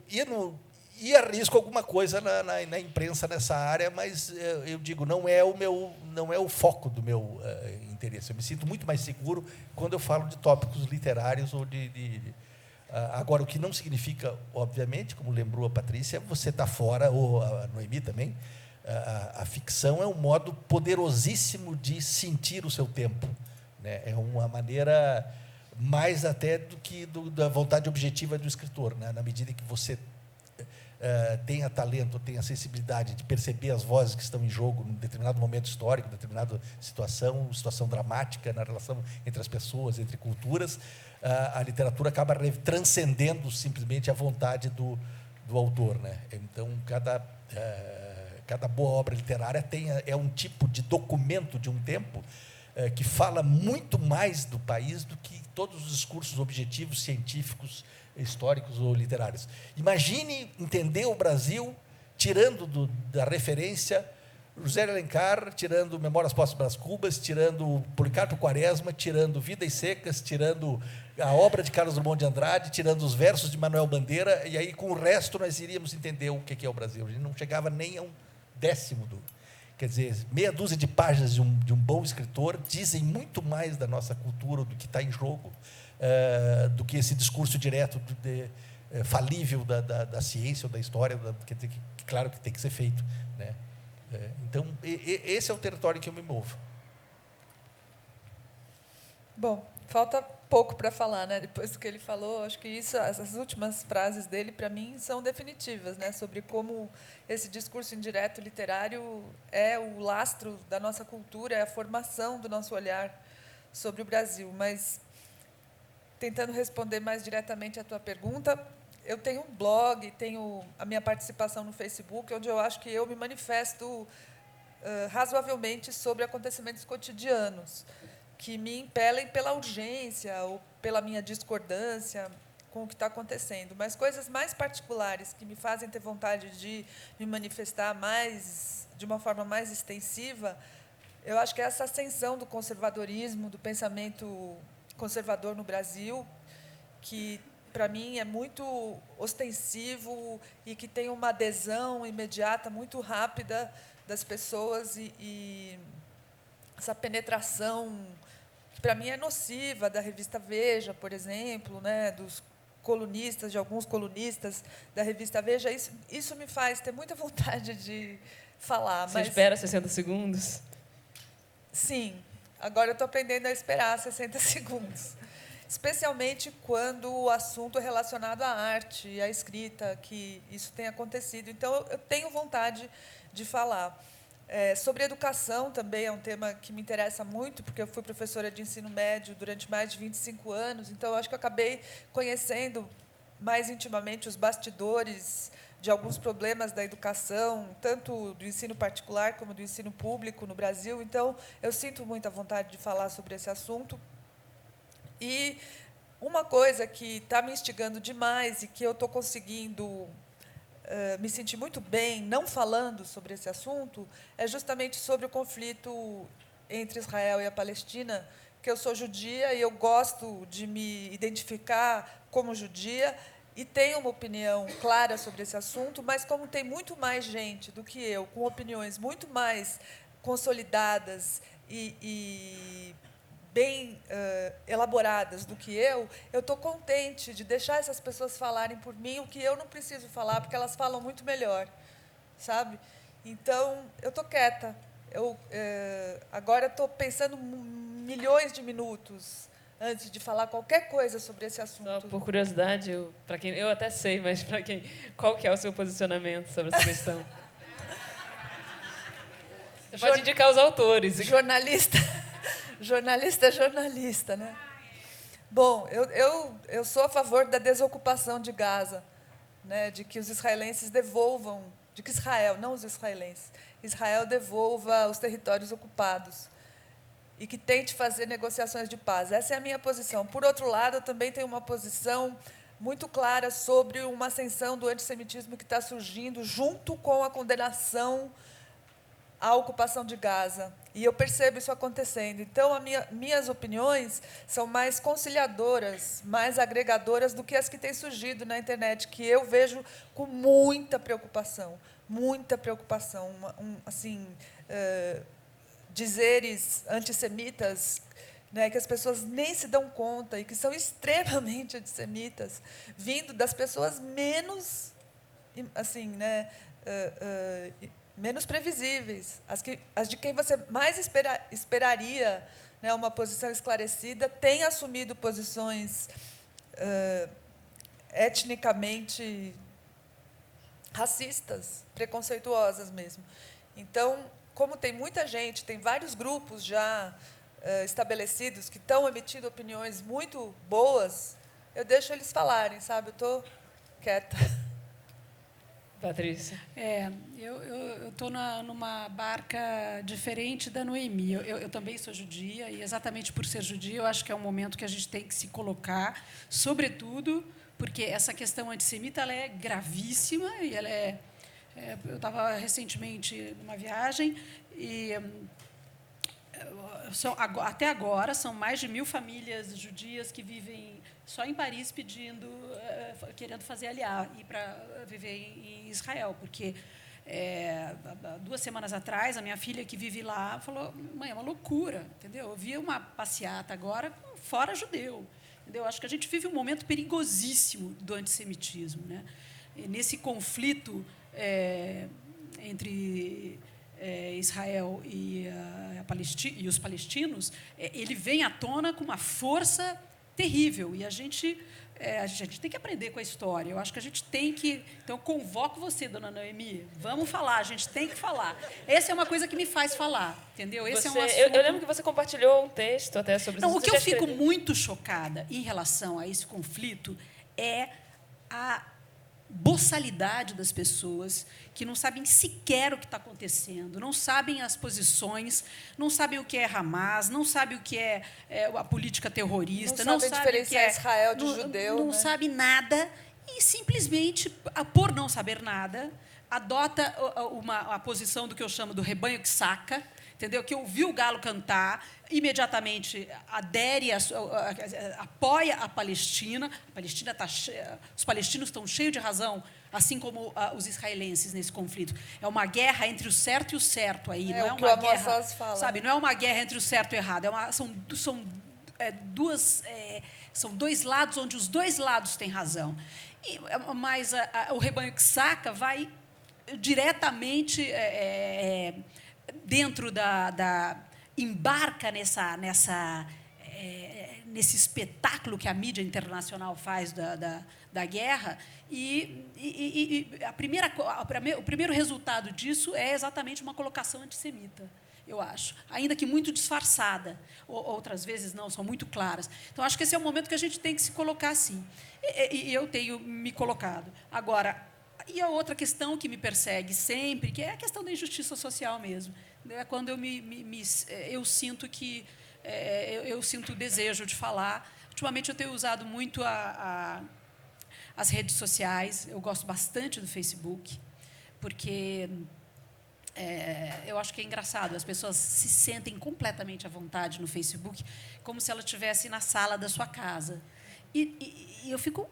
arrisco alguma coisa na imprensa nessa área, mas eu digo, não é o foco do meu interesse. Eu me sinto muito mais seguro quando eu falo de tópicos literários ou agora, o que não significa, obviamente, como lembrou a Patrícia, você está fora, ou a Noemi também, a ficção é um modo poderosíssimo de sentir o seu tempo, né? É uma maneira mais até do que da vontade objetiva do escritor, né? Na medida que você tenha talento, tenha sensibilidade de perceber as vozes que estão em jogo em determinado momento histórico, em determinada situação dramática na relação entre as pessoas, entre culturas, a literatura acaba transcendendo simplesmente a vontade do autor, né? Então, cada boa obra literária é um tipo de documento de um tempo que fala muito mais do país do que todos os discursos objetivos, científicos, históricos ou literários. Imagine entender o Brasil tirando da referência José de Alencar, tirando Memórias Póstumas Brás Cubas, tirando Policarpo Quaresma, tirando Vidas Secas, tirando a obra de Carlos Drummond de Andrade, tirando os versos de Manuel Bandeira, e aí, com o resto, nós iríamos entender o que é o Brasil. A gente não chegava nem a um décimo Quer dizer, meia dúzia de páginas de um bom escritor dizem muito mais da nossa cultura, do que está em jogo, do que esse discurso direto, falível da ciência ou da história, que claro que tem que ser feito, né? Então, esse é o território em que eu me movo. Bom, falta pouco para falar, né? Depois do que ele falou, acho que essas últimas frases dele, para mim, são definitivas, né? Sobre como esse discurso indireto literário é o lastro da nossa cultura, é a formação do nosso olhar sobre o Brasil. Mas, tentando responder mais diretamente à tua pergunta, eu tenho um blog, tenho a minha participação no Facebook, onde eu acho que eu me manifesto razoavelmente sobre acontecimentos cotidianos, que me impelem pela urgência ou pela minha discordância com o que está acontecendo. Mas coisas mais particulares que me fazem ter vontade de me manifestar de uma forma mais extensiva, eu acho que é essa ascensão do conservadorismo, do pensamento conservador no Brasil, que, para mim, é muito ostensivo e que tem uma adesão imediata, muito rápida das pessoas, e essa penetração, que, para mim, é nociva, da revista Veja, por exemplo, né, dos colunistas, de alguns colunistas da revista Veja. Isso me faz ter muita vontade de falar. Você Mas, espera 60 segundos? sim, agora eu estou aprendendo a esperar 60 segundos. Especialmente quando o assunto é relacionado à arte e à escrita, que isso tem acontecido. Então, eu tenho vontade de falar. Sobre educação também é um tema que me interessa muito, porque eu fui professora de ensino médio durante mais de 25 anos, então eu acho que eu acabei conhecendo mais intimamente os bastidores de alguns problemas da educação, tanto do ensino particular como do ensino público no Brasil. Então, eu sinto muita vontade de falar sobre esse assunto. E uma coisa que está me instigando demais e que eu estou conseguindo me sentir muito bem não falando sobre esse assunto é justamente sobre o conflito entre Israel e a Palestina, que eu sou judia e eu gosto de me identificar como judia e tenho uma opinião clara sobre esse assunto, mas como tem muito mais gente do que eu, com opiniões muito mais consolidadas e bem elaboradas do que eu estou contente de deixar essas pessoas falarem por mim o que eu não preciso falar, porque elas falam muito melhor, sabe? Então, eu estou quieta. Agora estou pensando milhões de minutos antes de falar qualquer coisa sobre esse assunto. Só por curiosidade, eu até sei, mas para quem, qual que é o seu posicionamento sobre essa questão? Você pode indicar os autores. Jornalista, né? Bom, eu sou a favor da desocupação de Gaza, né, de que os israelenses devolvam, de que Israel, não os israelenses, Israel devolva os territórios ocupados e que tente fazer negociações de paz. Essa é a minha posição. Por outro lado, eu também tenho uma posição muito clara sobre uma ascensão do antissemitismo que está surgindo junto com a condenação à ocupação de Gaza. E eu percebo isso acontecendo. Então, minhas opiniões são mais conciliadoras, mais agregadoras do que as que têm surgido na internet, que eu vejo com muita preocupação. Muita preocupação. Dizeres antissemitas, né, que as pessoas nem se dão conta e que são extremamente antissemitas, vindo das pessoas menos, menos previsíveis, as de quem você mais esperaria, né, uma posição esclarecida, têm assumido posições etnicamente racistas, preconceituosas mesmo. Então, como tem muita gente, tem vários grupos já estabelecidos que estão emitindo opiniões muito boas, eu deixo eles falarem, sabe? Eu estou quieta. Patrícia. Eu estou numa barca diferente da Noemi. Eu também sou judia, e exatamente por ser judia, eu acho que é um momento que a gente tem que se colocar, sobretudo porque essa questão antissemita ela é gravíssima, e ela eu estava recentemente numa viagem, e até agora são mais de 1.000 famílias judias que vivem só em Paris querendo fazer aliá, ir para viver em Israel, porque 2 semanas atrás a minha filha que vive lá falou: mãe, é uma loucura, entendeu? Eu vi uma passeata agora fora judeu, entendeu? Acho que a gente vive um momento perigosíssimo do antissemitismo, né? E nesse conflito entre Israel e os palestinos, ele vem à tona com uma força terrível, e a gente tem que aprender com a história. Eu acho que a gente tem que... Então, eu convoco você, dona Noemi, vamos falar, a gente tem que falar. Essa é uma coisa que me faz falar, entendeu? Esse é um assunto... Eu lembro que você compartilhou um texto até sobre isso. Não, o que eu fico muito chocada em relação a esse conflito é a boçalidade das pessoas que não sabem sequer o que está acontecendo, não sabem as posições, não sabem o que é Hamas, não sabem o que é a política terrorista, não sabem diferenciar Israel de judeu, não né? sabe nada e simplesmente, por não saber nada, adota a posição do que eu chamo do rebanho que saca, entendeu? Que ouviu o galo cantar, imediatamente adere, apoia a Palestina. Os palestinos estão cheios de razão, assim como os israelenses nesse conflito. É uma guerra entre o certo e o certo aí, não é uma guerra, sabe? Não é uma guerra entre o certo e o errado. São 2 lados onde os 2 lados têm razão. Mas o rebanho que saca vai diretamente dentro embarca nesse espetáculo que a mídia internacional faz da guerra, e o primeiro resultado disso é exatamente uma colocação antissemita, eu acho, ainda que muito disfarçada, outras vezes não, são muito claras. Então, acho que esse é o momento que a gente tem que se colocar assim. E eu tenho me colocado. Agora, e a outra questão que me persegue sempre, que é a questão da injustiça social mesmo, né? Quando eu sinto que eu sinto o desejo de falar. Ultimamente, eu tenho usado muito as redes sociais. Eu gosto bastante do Facebook, porque eu acho que é engraçado. As pessoas se sentem completamente à vontade no Facebook, como se ela estivesse na sala da sua casa. E eu fico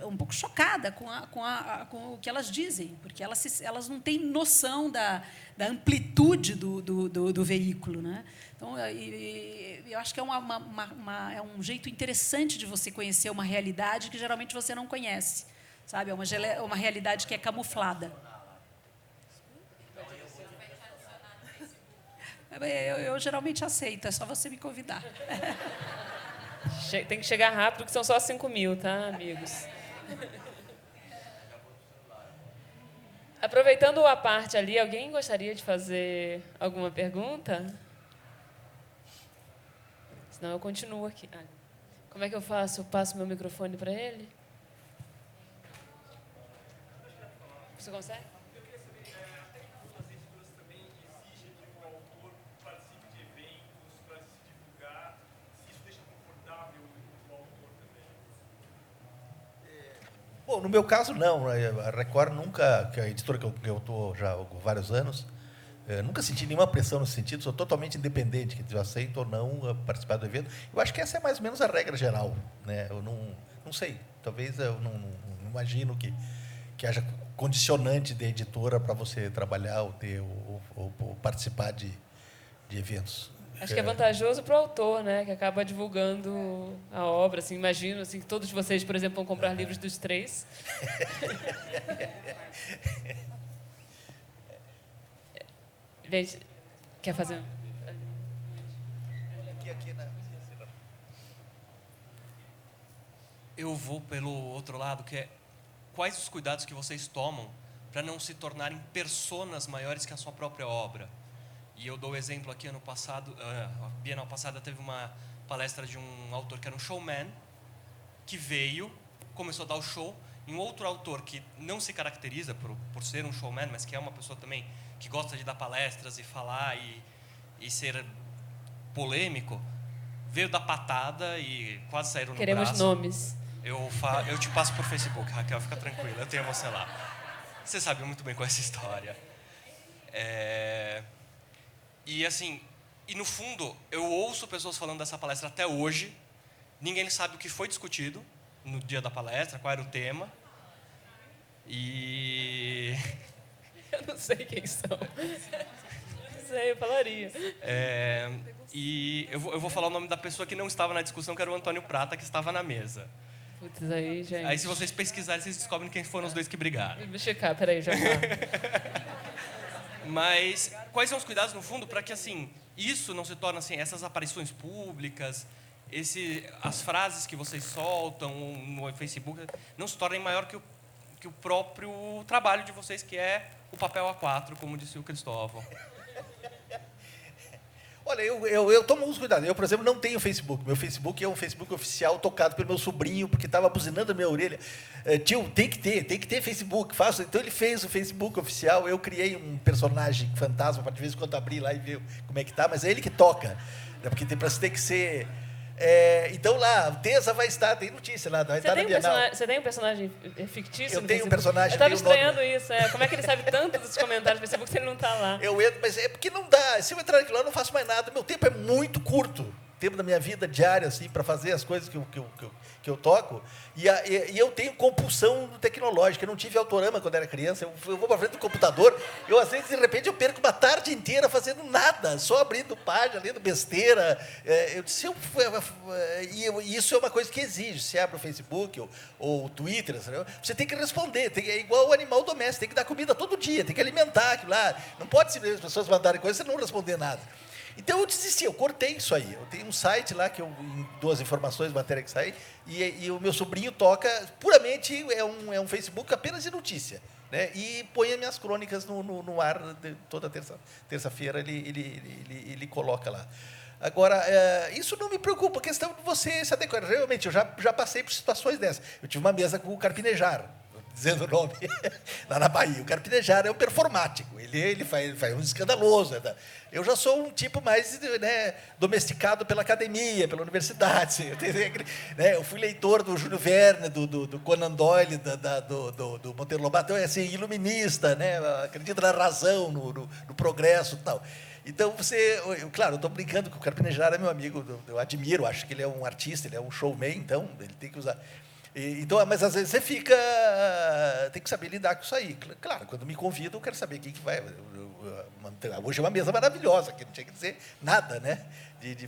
um pouco chocada com o que elas dizem, porque elas não têm noção da amplitude do veículo, né? Então, eu acho que é um jeito interessante de você conhecer uma realidade que geralmente você não conhece, sabe? É uma realidade que é camuflada. Eu geralmente aceito, é só você me convidar. Tem que chegar rápido, porque são só 5.000, tá, amigos? Aproveitando a parte ali, alguém gostaria de fazer alguma pergunta? Senão eu continuo aqui. Como é que eu faço? Eu passo meu microfone para ele? Você consegue? Eu queria saber, até que ponto as editoras também exigem que o autor participe de eventos para se divulgar, se isso deixa confortável o autor também? Bom, no meu caso, não. A Record nunca, que é a editora que eu estou já há vários anos, nunca senti nenhuma pressão nesse sentido, sou totalmente independente, que eu aceito ou não participar do evento. Eu acho que essa é mais ou menos a regra geral, né? Eu não sei, talvez eu não imagino que haja condicionante de editora para você trabalhar ou participar de eventos. Acho que é vantajoso para o autor, né, que acaba divulgando a obra. Assim, imagino assim, que todos vocês, por exemplo, vão comprar livros dos 3. Gente, quer fazer? Eu vou pelo outro lado, que é quais os cuidados que vocês tomam para não se tornarem personas maiores que a sua própria obra. E eu dou o exemplo aqui, ano passado, a Bienal passada teve uma palestra de um autor que era um showman, que veio, começou a dar o show, e um outro autor que não se caracteriza por ser um showman, mas que é uma pessoa também que gosta de dar palestras e falar e ser polêmico, veio dar patada e quase saíram no braço. Queremos nomes. Eu te passo por Facebook, Raquel, fica tranquila, eu tenho você lá. Você sabe muito bem qual é essa história. E assim, no fundo, eu ouço pessoas falando dessa palestra até hoje, ninguém sabe o que foi discutido no dia da palestra, qual era o tema. E... Eu não sei quem são. Não sei, eu falaria. E eu vou falar o nome da pessoa que não estava na discussão, que era o Antônio Prata, que estava na mesa. Putz, aí, gente. Aí, se vocês pesquisarem, vocês descobrem quem foram os dois que brigaram. Vou checar, peraí, já falo. Mas quais são os cuidados, no fundo, para que assim isso não se torne assim, essas aparições públicas, as frases que vocês soltam no Facebook, não se tornem maior que o próprio trabalho de vocês, que é o papel A4, como disse o Cristóvão. Olha, eu tomo uns cuidados. Eu, por exemplo, não tenho Facebook. Meu Facebook é um Facebook oficial tocado pelo meu sobrinho, porque estava buzinando a minha orelha. Tio, tem que ter Facebook. Faço. Então, ele fez o Facebook oficial. Eu criei um personagem fantasma para, de vez em quando, abrir lá e ver como é que está. Mas é ele que toca. Né? Porque tem que ser... então, lá, a Tesa vai estar, tem notícia lá, vai estar na Bienal. Você tem um personagem fictício? Eu tenho um personagem. Eu estava estranhando isso. Como é que ele sabe tanto dos comentários do Facebook se ele não está lá? Eu entro, mas é porque não dá. Se eu entrar aqui lá, eu não faço mais nada. Meu tempo é muito curto. tempo da minha vida diária assim, para fazer as coisas que eu toco, e eu tenho compulsão tecnológica. Eu não tive Autorama quando era criança. Eu vou para frente do computador, às vezes, de repente, eu perco uma tarde inteira fazendo nada, só abrindo página, lendo besteira. E isso é uma coisa que exige. Se abre o Facebook ou o Twitter, você tem que responder. É igual o animal doméstico, tem que dar comida todo dia, tem que alimentar aquilo lá. Não pode simplesmente as pessoas mandarem coisas e não responder nada. Então eu desisti, eu cortei isso aí. Eu tenho um site lá que eu dou as informações, matéria que sai, e o meu sobrinho toca puramente, é um Facebook apenas de notícia, né? E põe as minhas crônicas no ar toda terça-feira, ele coloca lá. Agora, isso não me preocupa, a questão de você se adequar. Realmente, eu já passei por situações dessas. Eu tive uma mesa com o Carpinejar, dizendo o nome, lá na Bahia. O Carpinejar é um performático, ele faz um escandaloso. Eu já sou um tipo mais, né, domesticado pela academia, pela universidade. Eu fui leitor do Júlio Verne, do Conan Doyle, do Monteiro Lobato, então, assim, iluminista, né, acredito na razão, no progresso e tal. Então, claro, eu estou brincando que o Carpinejar é meu amigo, eu admiro, acho que ele é um artista, ele é um showman, então ele tem que usar... Então, mas às vezes você tem que saber lidar com isso aí. Claro, quando me convidam, eu quero saber quem que vai. Hoje é uma mesa maravilhosa, que não tinha que dizer nada, né?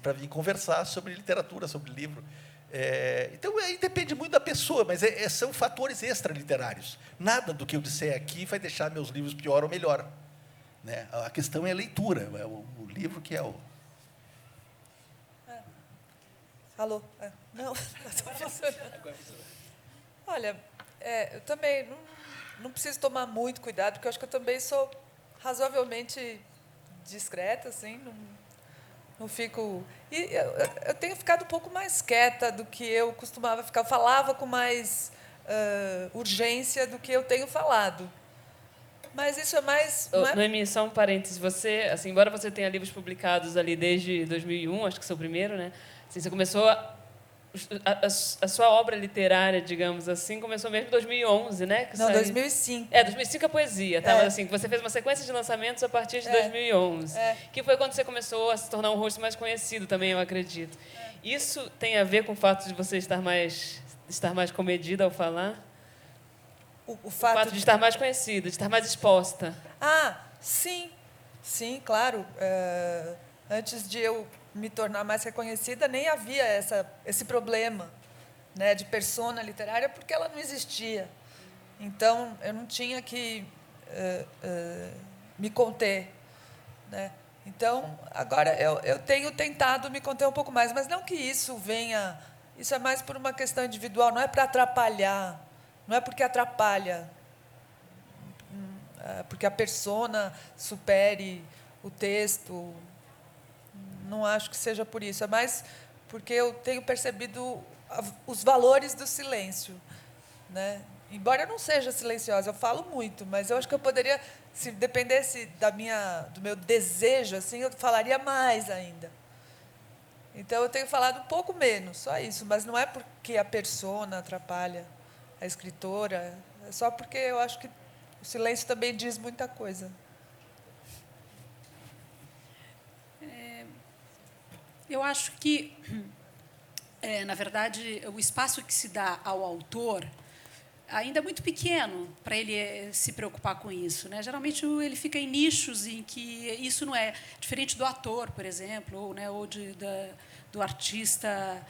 Para vir conversar sobre literatura, sobre livro. Então, aí depende muito da pessoa, mas são fatores extraliterários. Nada do que eu disser aqui vai deixar meus livros pior ou melhor, né? A questão é a leitura, é o livro que é o... Alô? Não, olha, eu também não preciso tomar muito cuidado, porque eu acho que eu também sou razoavelmente discreta, assim, não fico... E eu tenho ficado um pouco mais quieta do que eu costumava ficar. Eu falava com mais urgência do que eu tenho falado. Mas isso é mais... Noemi, só um parênteses. Você, assim, embora você tenha livros publicados ali desde 2001, acho que seu primeiro, né? Assim, você começou... A sua obra literária, digamos assim, começou mesmo em 2011, né? Não, 2005. 2005 a poesia. Tá? Mas, assim, você fez uma sequência de lançamentos a partir de 2011. Que foi quando você começou a se tornar um rosto mais conhecido também, eu acredito. Isso tem a ver com o fato de você estar mais comedida ao falar? O fato de estar mais conhecida, de estar mais exposta. Sim. Sim, claro. Antes de eu me tornar mais reconhecida, nem havia esse problema, né, de persona literária, porque ela não existia. Então, eu não tinha que me conter, né? Então, agora eu tenho tentado me conter um pouco mais, mas não que isso venha... Isso é mais por uma questão individual, não é para atrapalhar, não é porque atrapalha, porque a persona supere o texto. Não acho que seja por isso, é mais porque eu tenho percebido os valores do silêncio, né? Embora eu não seja silenciosa, eu falo muito, mas eu acho que eu poderia, se dependesse do meu desejo, assim, eu falaria mais ainda. Então, eu tenho falado um pouco menos, só isso, mas não é porque a persona atrapalha a escritora, é só porque eu acho que o silêncio também diz muita coisa. Eu acho que, na verdade, o espaço que se dá ao autor ainda é muito pequeno para ele se preocupar com isso, né? Geralmente ele fica em nichos em que isso não é diferente do ator, por exemplo, ou, né, ou do artista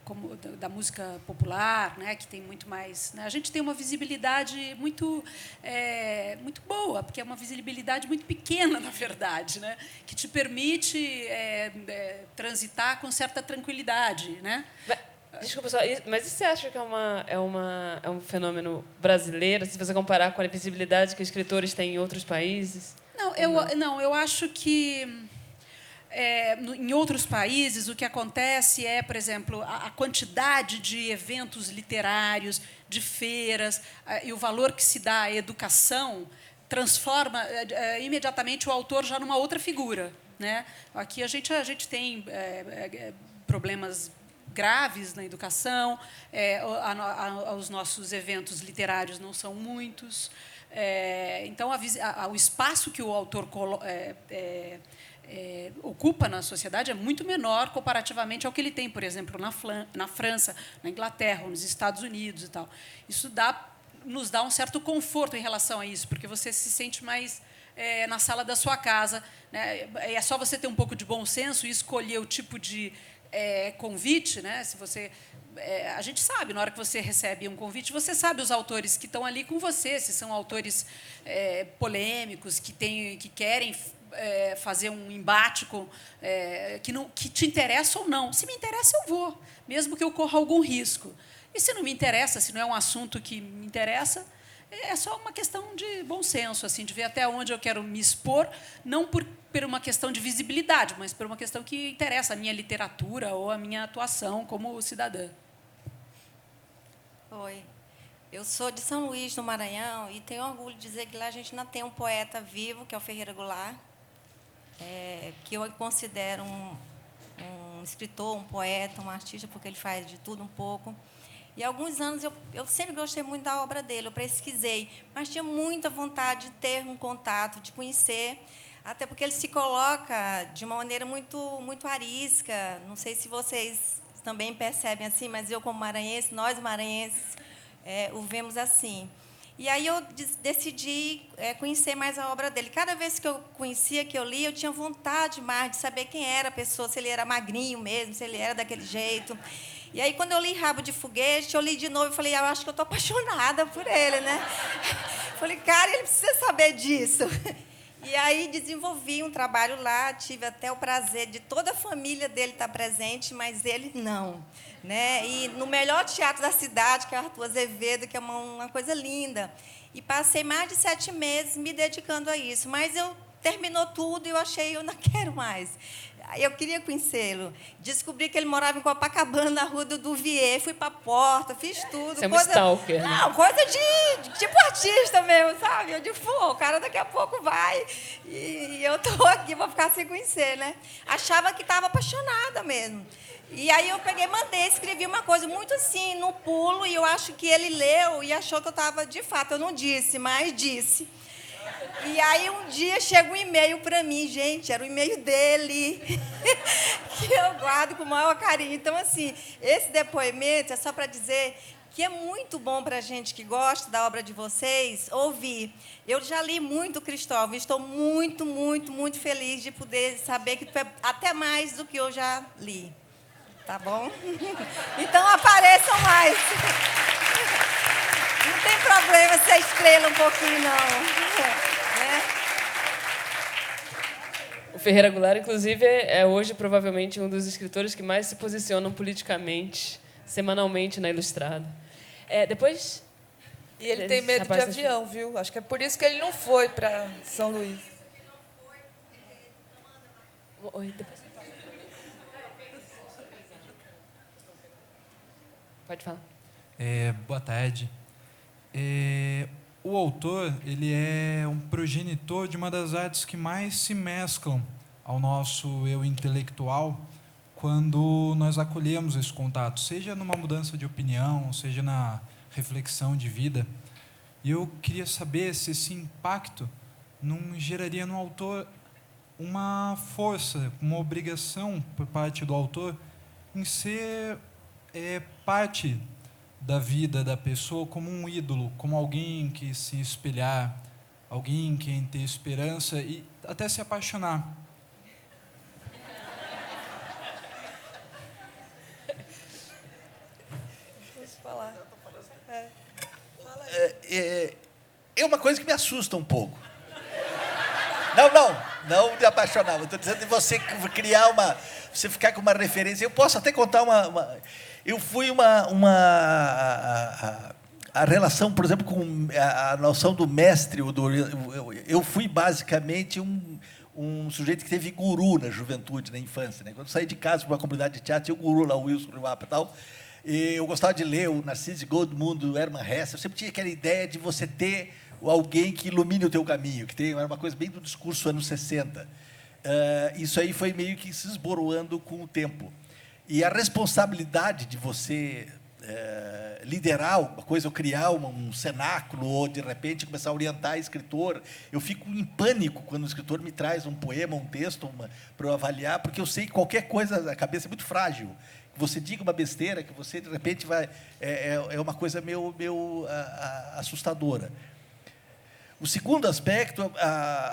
como da música popular, né, que tem muito mais, né? A gente tem uma visibilidade muito boa, porque é uma visibilidade muito pequena, na verdade, né, que te permite transitar com certa tranquilidade, né? Desculpa só, mas você acha que é um fenômeno brasileiro, se você comparar com a visibilidade que escritores têm em outros países? Eu acho que em outros países o que acontece é, por exemplo, a quantidade de eventos literários, de feiras, e o valor que se dá à educação transforma imediatamente o autor já numa outra figura, né? Aqui a gente tem problemas graves na educação, os nossos eventos literários não são muitos, então o espaço que o autor ocupa na sociedade é muito menor comparativamente ao que ele tem, por exemplo, na França, na Inglaterra, nos Estados Unidos e tal. Isso nos dá um certo conforto em relação a isso, porque você se sente mais na sala da sua casa, né? É só você ter um pouco de bom senso e escolher o tipo de convite, né? Se você a gente sabe, na hora que você recebe um convite, você sabe os autores que estão ali com você, se são autores polêmicos, que querem fazer um embate que te interessa ou não. Se me interessa, eu vou, mesmo que eu corra algum risco. E se não me interessa, se não é um assunto que me interessa, é só uma questão de bom senso, assim, de ver até onde eu quero me expor, não por uma questão de visibilidade, mas por uma questão que interessa a minha literatura ou a minha atuação como cidadã. Oi. Eu sou de São Luís, no Maranhão, e tenho orgulho de dizer que lá a gente ainda tem um poeta vivo, que é o Ferreira Goulart, que eu considero um escritor, um poeta, um artista, porque ele faz de tudo um pouco. E há alguns anos eu sempre gostei muito da obra dele, eu pesquisei, mas tinha muita vontade de ter um contato, de conhecer, até porque ele se coloca de uma maneira muito, muito arisca. Não sei se vocês também percebem assim, mas eu, como maranhense, nós maranhenses, o vemos assim. E aí eu decidi conhecer mais a obra dele. Cada vez que eu conhecia, que eu lia, eu tinha vontade mais de saber quem era a pessoa, se ele era magrinho mesmo, se ele era daquele jeito. E aí, quando eu li Rabo de Foguete, eu li de novo e falei, eu acho que eu estou apaixonada por ele, né? Falei, cara, ele precisa saber disso. E aí desenvolvi um trabalho lá, tive até o prazer de toda a família dele estar presente, mas ele não, né? E no melhor teatro da cidade, que é o Arthur Azevedo, que é uma coisa linda. E passei mais de 7 meses me dedicando a isso, mas terminou tudo e eu achei, eu não quero mais. Eu queria conhecê-lo. Descobri que ele morava em Copacabana, na rua do Duvier. Fui para a porta, fiz tudo. Você é um stalker, né? Não, coisa de tipo artista mesmo, sabe? Eu digo, o cara daqui a pouco vai. E eu estou aqui, vou ficar sem conhecer, né? Achava que estava apaixonada mesmo. E aí eu peguei, mandei, escrevi uma coisa muito assim, no pulo, e eu acho que ele leu e achou que eu estava, de fato, eu não disse, mas disse. E aí, um dia, chega um e-mail para mim, gente, era o e-mail dele, que eu guardo com o maior carinho. Então, assim, esse depoimento é só para dizer que é muito bom para a gente que gosta da obra de vocês ouvir. Eu já li muito, Cristóvão, e estou muito, muito, muito feliz de poder saber que tu é até mais do que eu já li. Tá bom? Então, apareçam mais. Não tem problema ser estrela um pouquinho, não. O Ferreira Goulart, inclusive, é hoje provavelmente um dos escritores que mais se posicionam politicamente, semanalmente na Ilustrada. Depois... E ele tem medo de avião, viu? Acho que é por isso que ele não foi para São Luís. Oi, depois... Pode falar. Boa tarde. O autor, ele é um progenitor de uma das artes que mais se mesclam ao nosso eu intelectual quando nós acolhemos esse contato, seja numa mudança de opinião, seja na reflexão de vida. E eu queria saber se esse impacto não geraria no autor uma força, uma obrigação por parte do autor em ser parte da vida da pessoa como um ídolo, como alguém que se espelhar, alguém que ter esperança e até se apaixonar. Posso falar? É uma coisa que me assusta um pouco. Não de apaixonar. Estou dizendo de você criar você ficar com uma referência. Eu posso até contar eu fui a relação, por exemplo, com a noção do mestre. Eu fui basicamente um sujeito que teve guru na juventude, na infância, né? Quando eu saí de casa para uma comunidade de teatro, tinha o guru lá, o Wilson Riwapa e tal. E eu gostava de ler o Narciso Goldmundo, do Hermann Hesse. Eu sempre tinha aquela ideia de você ter alguém que ilumine o teu caminho, era uma coisa bem do discurso anos 60. Isso aí foi meio que se esboroando com o tempo. E a responsabilidade de você liderar alguma coisa, ou criar um cenáculo, ou, de repente, começar a orientar escritor. Eu fico em pânico quando o escritor me traz um poema, um texto, para eu avaliar, porque eu sei que qualquer coisa, a cabeça é muito frágil. Que você diga uma besteira, que você, de repente, vai... É uma coisa meio assustadora. O segundo aspecto,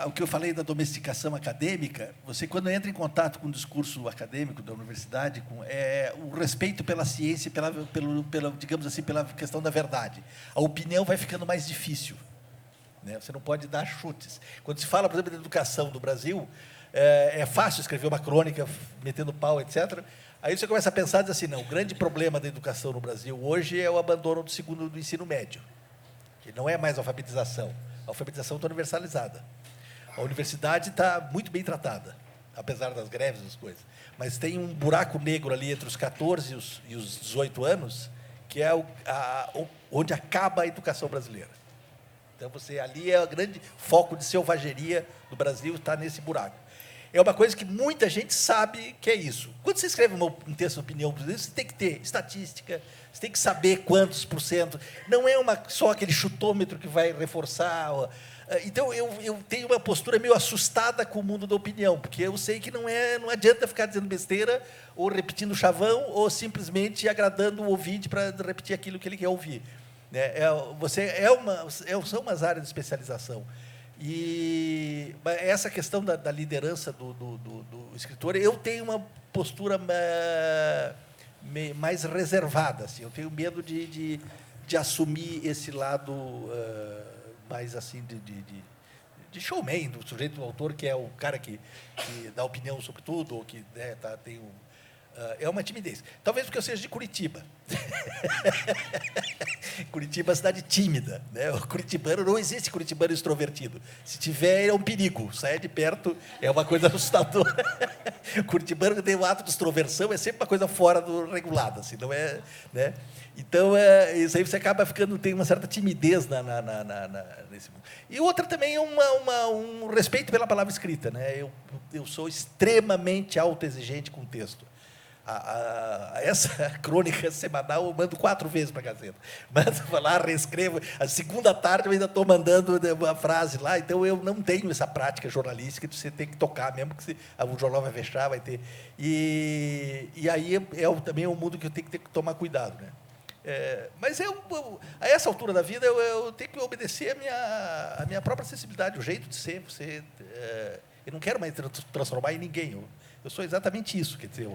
o que eu falei da domesticação acadêmica, você, quando entra em contato com o discurso acadêmico da universidade, o respeito pela ciência, digamos assim, pela questão da verdade. A opinião vai ficando mais difícil, né? Você não pode dar chutes. Quando se fala, por exemplo, da educação do Brasil, é fácil escrever uma crônica metendo pau, etc. Aí você começa a pensar, diz assim, não, o grande problema da educação no Brasil hoje é o abandono do ensino médio, que não é mais alfabetização. A alfabetização está universalizada. A universidade está muito bem tratada, apesar das greves e das coisas. Mas tem um buraco negro ali entre os 14 e os 18 anos, que é onde acaba a educação brasileira. Então, ali é o grande foco de selvageria do Brasil, está nesse buraco. É uma coisa que muita gente sabe que é isso. Quando você escreve um texto de opinião, você tem que ter estatística, você tem que saber quantos %. Não é só aquele chutômetro que vai reforçar. Então, eu tenho uma postura meio assustada com o mundo da opinião, porque eu sei que não adianta ficar dizendo besteira, ou repetindo chavão, ou simplesmente agradando o ouvinte para repetir aquilo que ele quer ouvir. São umas áreas de especialização. E essa questão da liderança do escritor, eu tenho uma postura mais reservada. Assim, eu tenho medo de assumir esse lado mais assim de showman, do sujeito, do autor, que é o cara que dá opinião sobre tudo, ou que tem é uma timidez. Talvez porque eu seja de Curitiba. Curitiba é uma cidade tímida, né? O curitibano, não existe curitibano extrovertido. Se tiver, é um perigo. Sair de perto é uma coisa assustadora. O curitibano que tem o ato de extroversão é sempre uma coisa fora do regulado, assim, não é, né? Então, isso aí você acaba tem uma certa timidez nesse mundo. E outra também é um respeito pela palavra escrita, né? Eu sou extremamente autoexigente com o texto. Essa crônica semanal eu mando 4 vezes para a Gazeta. Mando lá, reescrevo. A segunda tarde eu ainda estou mandando uma frase lá, então eu não tenho essa prática jornalística de você ter que tocar, mesmo que o jornal vai fechar, vai ter. E aí também é um mundo que eu tenho que tomar cuidado, né? Mas a essa altura da vida eu tenho que obedecer a minha própria sensibilidade, o jeito de ser. Eu não quero mais transformar em ninguém. Eu sou exatamente isso, quer dizer.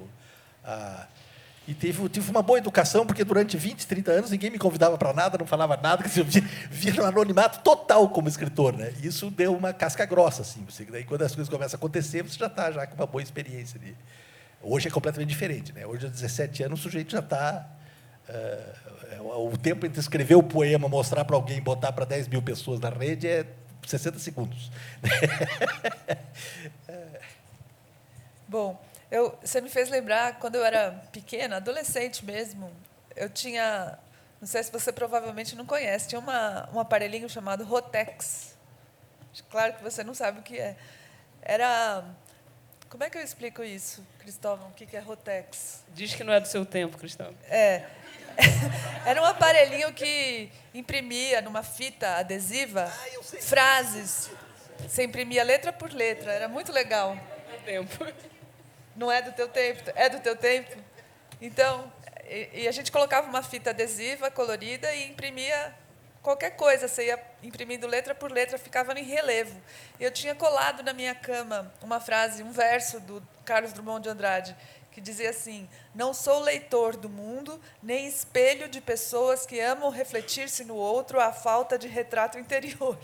E tive uma boa educação, porque durante 20, 30 anos ninguém me convidava para nada, não falava nada, quer dizer, vira um anonimato total como escritor, né? Isso deu uma casca grossa, assim. Daí, quando as coisas começam a acontecer, você já está com uma boa experiência. Hoje é completamente diferente, né? Hoje, aos 17 anos, o sujeito já está... o tempo entre escrever o poema, mostrar para alguém, botar para 10 mil pessoas na rede é 60 segundos. Bom, você me fez lembrar, quando eu era pequena, adolescente mesmo, eu tinha, não sei se você provavelmente não conhece, tinha um aparelhinho chamado Rotex. Claro que você não sabe o que é. Como é que eu explico isso, Cristóvão? O que é Rotex? Diz que não é do seu tempo, Cristóvão. Era um aparelhinho que imprimia numa fita adesiva frases. Você imprimia letra por letra, era muito legal. Tempo. Não é do teu tempo? É do teu tempo? Então, a gente colocava uma fita adesiva colorida e imprimia qualquer coisa. Você ia imprimindo letra por letra, ficava em relevo. Eu tinha colado na minha cama uma frase, um verso do Carlos Drummond de Andrade, que dizia assim: não sou leitor do mundo, nem espelho de pessoas que amam refletir-se no outro à falta de retrato interior.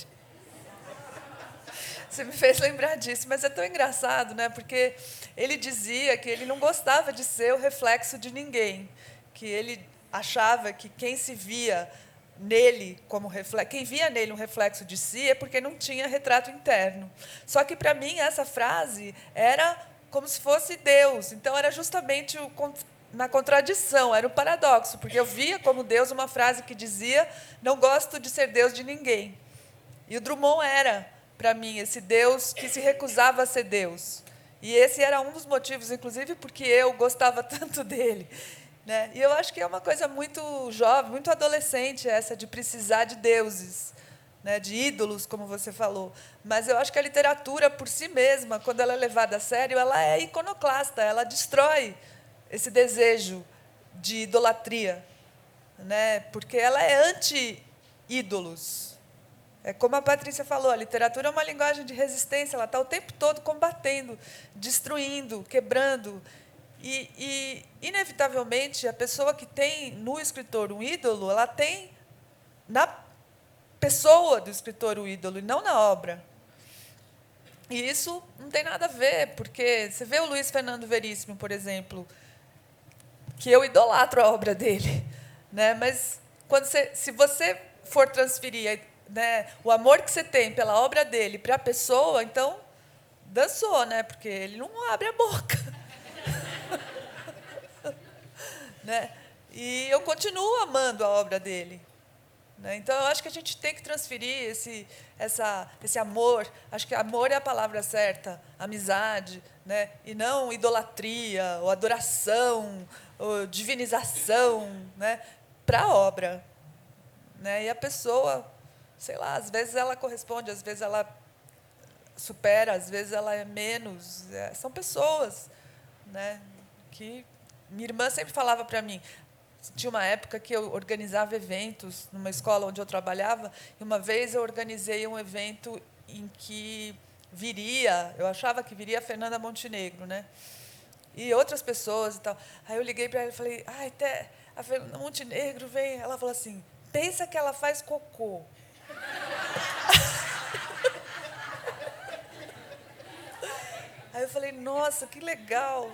Você me fez lembrar disso, mas é tão engraçado, né? Porque ele dizia que ele não gostava de ser o reflexo de ninguém, que ele achava que quem se via nele como quem via nele um reflexo de si é porque não tinha retrato interno. Só que para mim essa frase era como se fosse Deus. Então era justamente na contradição, era um paradoxo, porque eu via como Deus uma frase que dizia: não gosto de ser Deus de ninguém. E o Drummond era, para mim, esse Deus que se recusava a ser Deus. E esse era um dos motivos, inclusive, porque eu gostava tanto dele. né? E eu acho que é uma coisa muito jovem, muito adolescente, essa de precisar de deuses, né, de ídolos, como você falou. Mas eu acho que a literatura, por si mesma, quando ela é levada a sério, ela é iconoclasta, ela destrói esse desejo de idolatria, né, porque ela é anti-ídolos. É como a Patrícia falou, a literatura é uma linguagem de resistência, ela está o tempo todo combatendo, destruindo, quebrando. E, inevitavelmente, a pessoa que tem no escritor um ídolo, ela tem na pessoa do escritor o ídolo, e não na obra. E isso não tem nada a ver, porque você vê o Luiz Fernando Veríssimo, por exemplo, que eu idolatro a obra dele, né? Mas se você for transferir, né, o amor que você tem pela obra dele para a pessoa, então dançou, né? Porque ele não abre a boca. Né? E eu continuo amando a obra dele. Então, eu acho que a gente tem que transferir esse amor. Acho que amor é a palavra certa, amizade, né? E não idolatria, ou adoração, ou divinização, né? Para a obra. Né? E a pessoa, sei lá, às vezes ela corresponde, às vezes ela supera, às vezes ela é menos. São pessoas, né? Que minha irmã sempre falava para mim. Tinha uma época que eu organizava eventos numa escola onde eu trabalhava, e uma vez eu organizei um evento em que eu achava que viria a Fernanda Montenegro, né? E outras pessoas e tal. Aí eu liguei para ela e falei, até a Fernanda Montenegro vem. Ela falou assim, pensa que ela faz cocô. Aí eu falei, nossa, que legal.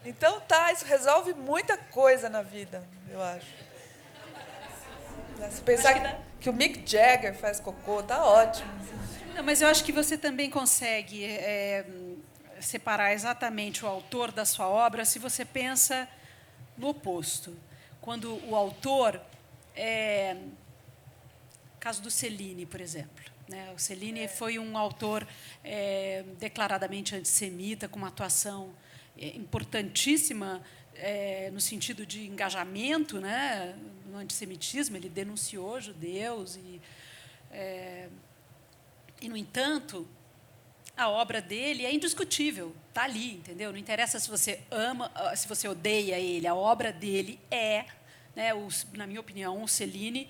Então, isso resolve muita coisa na vida, eu acho. Se pensar que o Mick Jagger faz cocô, tá ótimo. Não, mas eu acho que você também consegue separar exatamente o autor da sua obra se você pensa no oposto. Quando o autor... caso do Cellini, por exemplo. Né? O Cellini foi um autor declaradamente antissemita, com uma atuação importantíssima no sentido de engajamento, né, no antissemitismo. Ele denunciou judeus e, no entanto, a obra dele é indiscutível, está ali, entendeu? Não interessa se você ama, se você odeia ele, a obra dele né, na minha opinião, o Cellini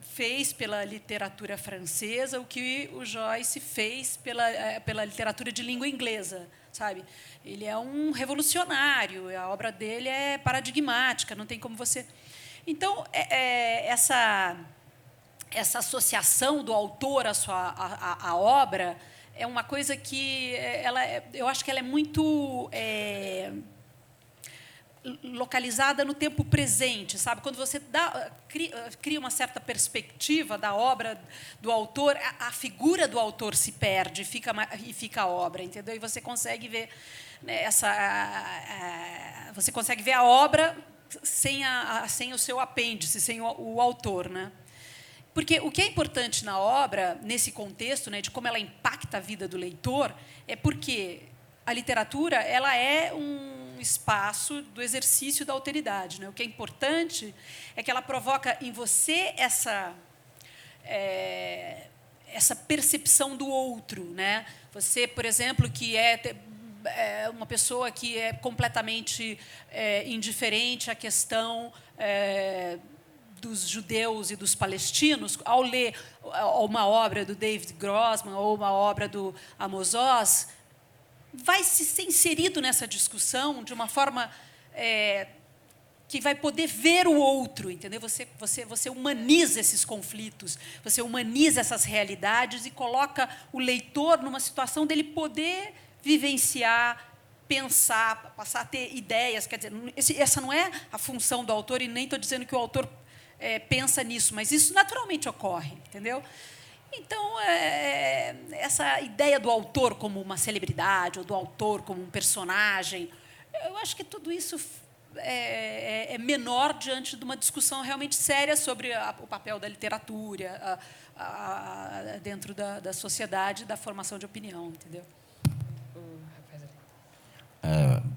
fez pela literatura francesa o que o Joyce fez pela literatura de língua inglesa, sabe? Ele é um revolucionário, a obra dele é paradigmática, não tem como você... Então, essa associação do autor à obra é uma coisa que eu acho que ela é muito... localizada no tempo presente, sabe? Quando você cria uma certa perspectiva da obra do autor, a figura do autor se perde e fica a obra, entendeu? E você consegue ver, né, você consegue ver a obra sem o seu apêndice, sem o autor, né? Porque o que é importante na obra, nesse contexto, né, de como ela impacta a vida do leitor, é porque a literatura ela é um espaço do exercício da alteridade, né? O que é importante é que ela provoca em você essa percepção do outro, né? Você, por exemplo, que é uma pessoa que é completamente indiferente à questão dos judeus e dos palestinos, ao ler uma obra do David Grossman ou uma obra do Amos Oz, vai ser inserido nessa discussão de uma forma que vai poder ver o outro, entendeu? Você humaniza esses conflitos, você humaniza essas realidades e coloca o leitor numa situação dele poder vivenciar, pensar, passar a ter ideias. Quer dizer, essa não é a função do autor, e nem estou dizendo que o autor pensa nisso, mas isso naturalmente ocorre, entendeu? Então, essa ideia do autor como uma celebridade, ou do autor como um personagem, eu acho que tudo isso é menor diante de uma discussão realmente séria sobre o papel da literatura dentro da sociedade, da formação de opinião, entendeu?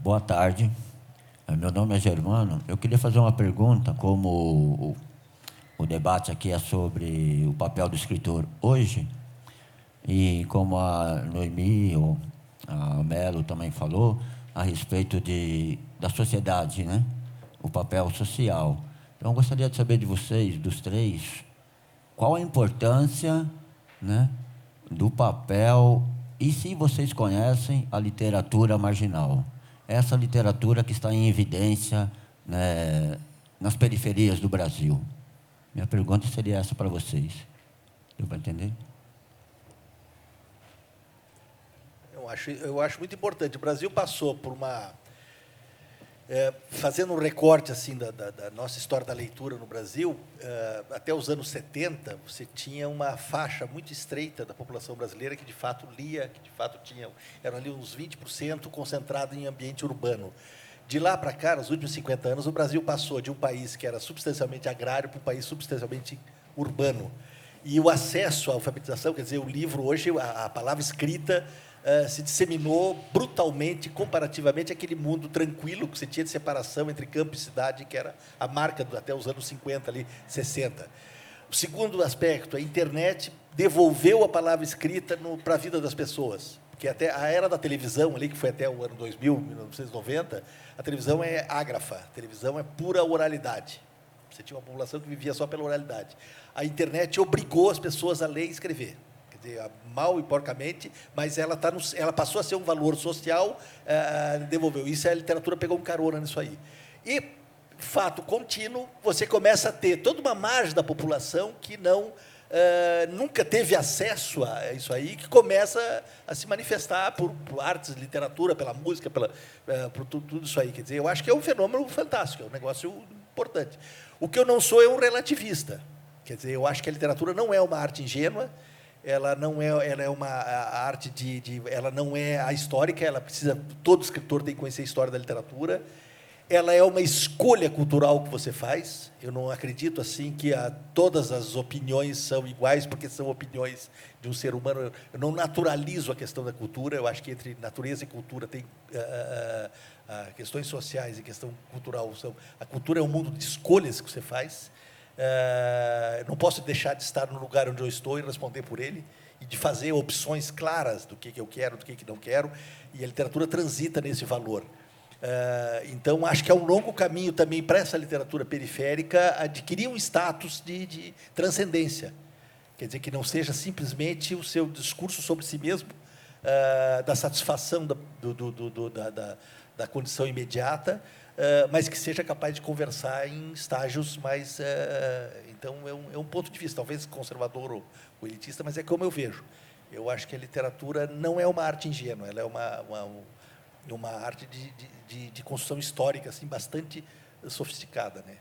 Boa tarde. Meu nome é Germano. Eu queria fazer uma pergunta, como o debate aqui é sobre o papel do escritor hoje, e como a Noemi ou a Melo também falou, a respeito da sociedade, né? O papel social. Então, eu gostaria de saber de vocês, dos três, qual a importância, né, do papel, e se vocês conhecem a literatura marginal. Essa literatura que está em evidência, né, nas periferias do Brasil. Minha pergunta seria essa para vocês. Deu para entender? Eu acho muito importante. O Brasil passou por uma... fazendo um recorte assim, da nossa história da leitura no Brasil, até os anos 70, você tinha uma faixa muito estreita da população brasileira que, de fato, lia, que, de fato, eram ali uns 20% concentrado em ambiente urbano. De lá para cá, nos últimos 50 anos, o Brasil passou de um país que era substancialmente agrário para um país substancialmente urbano. E o acesso à alfabetização, quer dizer, o livro hoje, a palavra escrita, se disseminou brutalmente, comparativamente, àquele mundo tranquilo que você tinha de separação entre campo e cidade, que era a marca até os anos 50, ali, 60. O segundo aspecto, a internet devolveu a palavra escrita para a vida das pessoas. Porque até a era da televisão, ali, que foi até o ano 2000, 1990, a televisão é ágrafa, a televisão é pura oralidade. Você tinha uma população que vivia só pela oralidade. A internet obrigou as pessoas a ler e escrever. Quer dizer, mal e porcamente, mas ela passou a ser um valor social, devolveu. Isso, a literatura pegou um carona nisso aí. E, fato contínuo, você começa a ter toda uma margem da população que nunca teve acesso a isso aí, que começa a se manifestar por artes, literatura, pela música, por tudo isso aí. Quer dizer, eu acho que é um fenômeno fantástico, é um negócio importante. O que eu não sou é um relativista. Quer dizer, eu acho que a literatura não é uma arte ingênua, ela é uma arte ela não é a histórica, todo escritor tem que conhecer a história da literatura. Ela é uma escolha cultural que você faz. Eu não acredito assim que todas as opiniões são iguais, porque são opiniões de um ser humano. Eu não naturalizo a questão da cultura. Eu acho que entre natureza e cultura tem questões sociais e questão cultural. A cultura é um mundo de escolhas que você faz. Eu não posso deixar de estar no lugar onde eu estou e responder por ele, e de fazer opções claras do que eu quero, do que não quero, e a literatura transita nesse valor. Então, acho que é um longo caminho também para essa literatura periférica adquirir um status de transcendência. Quer dizer, que não seja simplesmente o seu discurso sobre si mesmo, da satisfação da condição imediata, mas que seja capaz de conversar em estágios mais... Então, é um ponto de vista, talvez conservador ou elitista, mas é como eu vejo. Eu acho que a literatura não é uma arte ingênua, ela é uma arte de construção histórica assim, bastante sofisticada, né?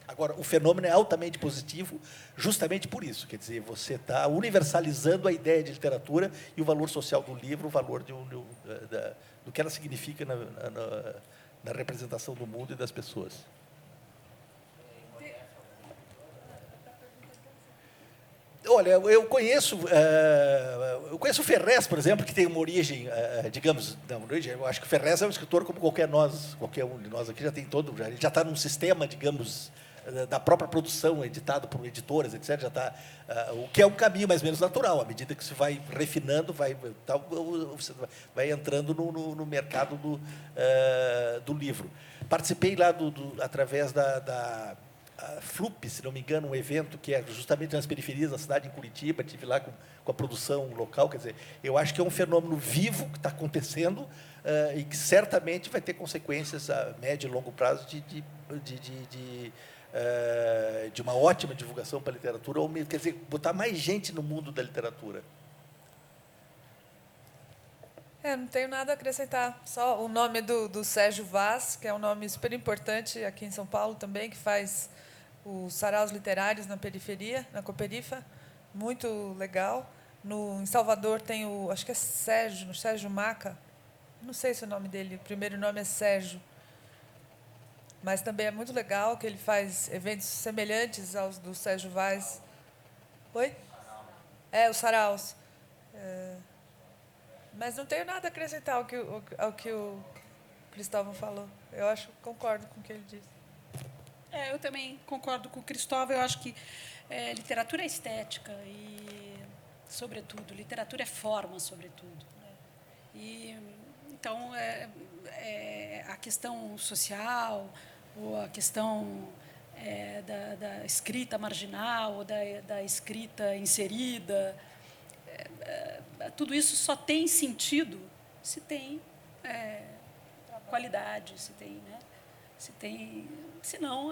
Agora, o fenômeno é altamente positivo justamente por isso. Quer dizer, você está universalizando a ideia de literatura e o valor social do livro, o valor do que ela significa na representação do mundo e das pessoas. Olha, eu conheço o Ferrez, por exemplo, que tem uma origem, digamos, eu acho que o Ferrez é um escritor como qualquer um de nós aqui, ele já está num sistema, digamos, da própria produção, editado por editoras, etc., já está, o que é um caminho mais ou menos natural, à medida que você vai refinando, você vai entrando no mercado do livro. Participei lá através da FLUP, se não me engano, um evento que é justamente nas periferias da cidade, em Curitiba, estive lá com a produção local. Quer dizer, eu acho que é um fenômeno vivo que está acontecendo e que certamente vai ter consequências a médio e longo prazo de uma ótima divulgação para a literatura, ou mesmo, quer dizer, botar mais gente no mundo da literatura. Não tenho nada a acrescentar, só o nome do Sérgio Vaz, que é um nome super importante aqui em São Paulo também, que faz os saraus literários na periferia, na Cooperifa, muito legal. Em Salvador tem acho que é Sérgio Maca, não sei se o nome dele, o primeiro nome é Sérgio, mas também é muito legal, que ele faz eventos semelhantes aos do Sérgio Vaz. Oi? Os saraus. Mas não tenho nada a acrescentar ao que o Cristóvão falou. Concordo com o que ele disse. Eu também concordo com o Cristóvão. Eu acho que literatura é estética e, sobretudo, literatura é forma, sobretudo, né? E, então, a questão social, ou a questão da escrita marginal, ou da escrita inserida, tudo isso só tem sentido se tem qualidade, se tem, né? Senão,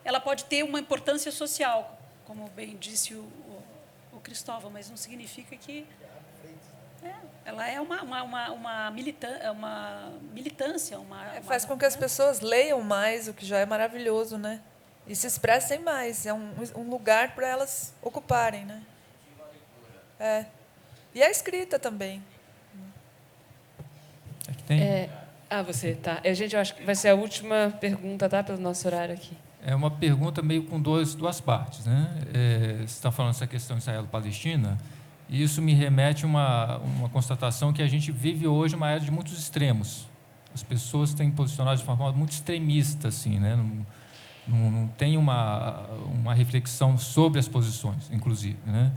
ela pode ter uma importância social, como bem disse o Cristóvão, mas não significa que ela é uma militância, faz com que as pessoas leiam mais, o que já é maravilhoso, né? E se expressem mais. É um lugar para elas ocuparem, né? E a escrita também. Você, tá. Gente, eu acho que vai ser a última pergunta, tá? Pelo nosso horário aqui. É uma pergunta meio com duas partes, né? Você está falando essa questão israelo-palestina, e isso me remete a uma constatação que a gente vive hoje uma era de muitos extremos. As pessoas têm posicionado de forma muito extremista, assim, né? Não tem uma reflexão sobre as posições, inclusive, né?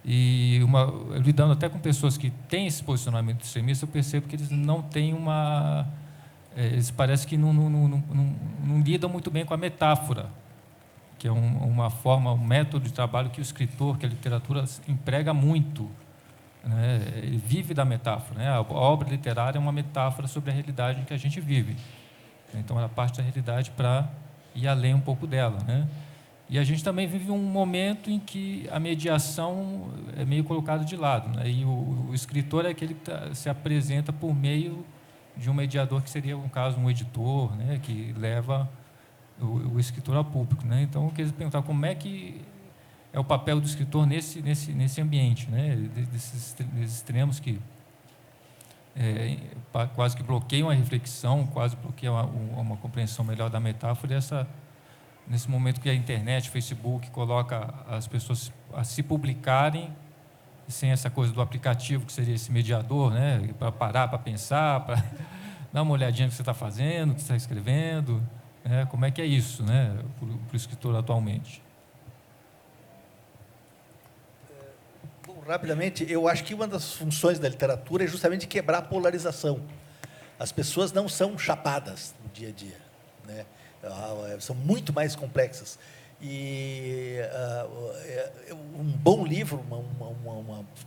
E lidando até com pessoas que têm esse posicionamento extremista, eu percebo que eles não têm eles parecem que não lidam muito bem com a metáfora, que é uma forma, um método de trabalho que o escritor, que a literatura emprega muito, né? Ele vive da metáfora, né? A obra literária é uma metáfora sobre a realidade em que a gente vive. Então, ela parte da realidade para ir além um pouco dela, né? E a gente também vive um momento em que a mediação é meio colocada de lado, né? E o escritor é aquele que se apresenta por meio de um mediador, que seria, no caso, um editor, né? Que leva o escritor ao público, né? Então, eu queria perguntar como é que é o papel do escritor nesse ambiente, né? Desses extremos que quase que bloqueiam a reflexão, quase bloqueiam uma compreensão melhor da metáfora, nesse momento que a internet, o Facebook, coloca as pessoas a se publicarem sem essa coisa do aplicativo, que seria esse mediador, né? Para parar, para pensar, para dar uma olhadinha no que você está fazendo, no que você está escrevendo. Como é que é isso, né, para o escritor atualmente? Bom, rapidamente, eu acho que uma das funções da literatura é justamente quebrar a polarização. As pessoas não são chapadas no dia a dia, né? São muito mais complexas. E um bom livro,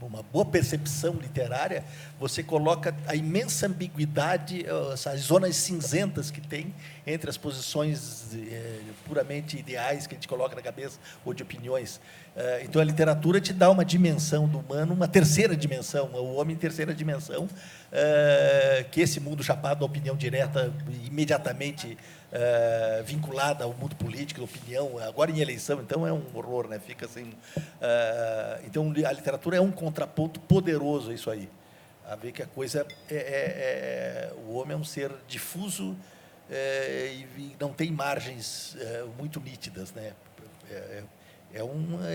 uma boa percepção literária, você coloca a imensa ambiguidade, as zonas cinzentas que tem entre as posições puramente ideais que a gente coloca na cabeça, ou de opiniões. Então, a literatura te dá uma dimensão do humano, uma terceira dimensão, o homem em terceira dimensão, que esse mundo chapado da opinião direta, imediatamente vinculada ao mundo político, opinião, agora em eleição, então é um horror, né? Fica assim. Então, a literatura é um contraponto poderoso a isso aí, a ver que a coisa o homem é um ser difuso e não tem margens muito nítidas, né?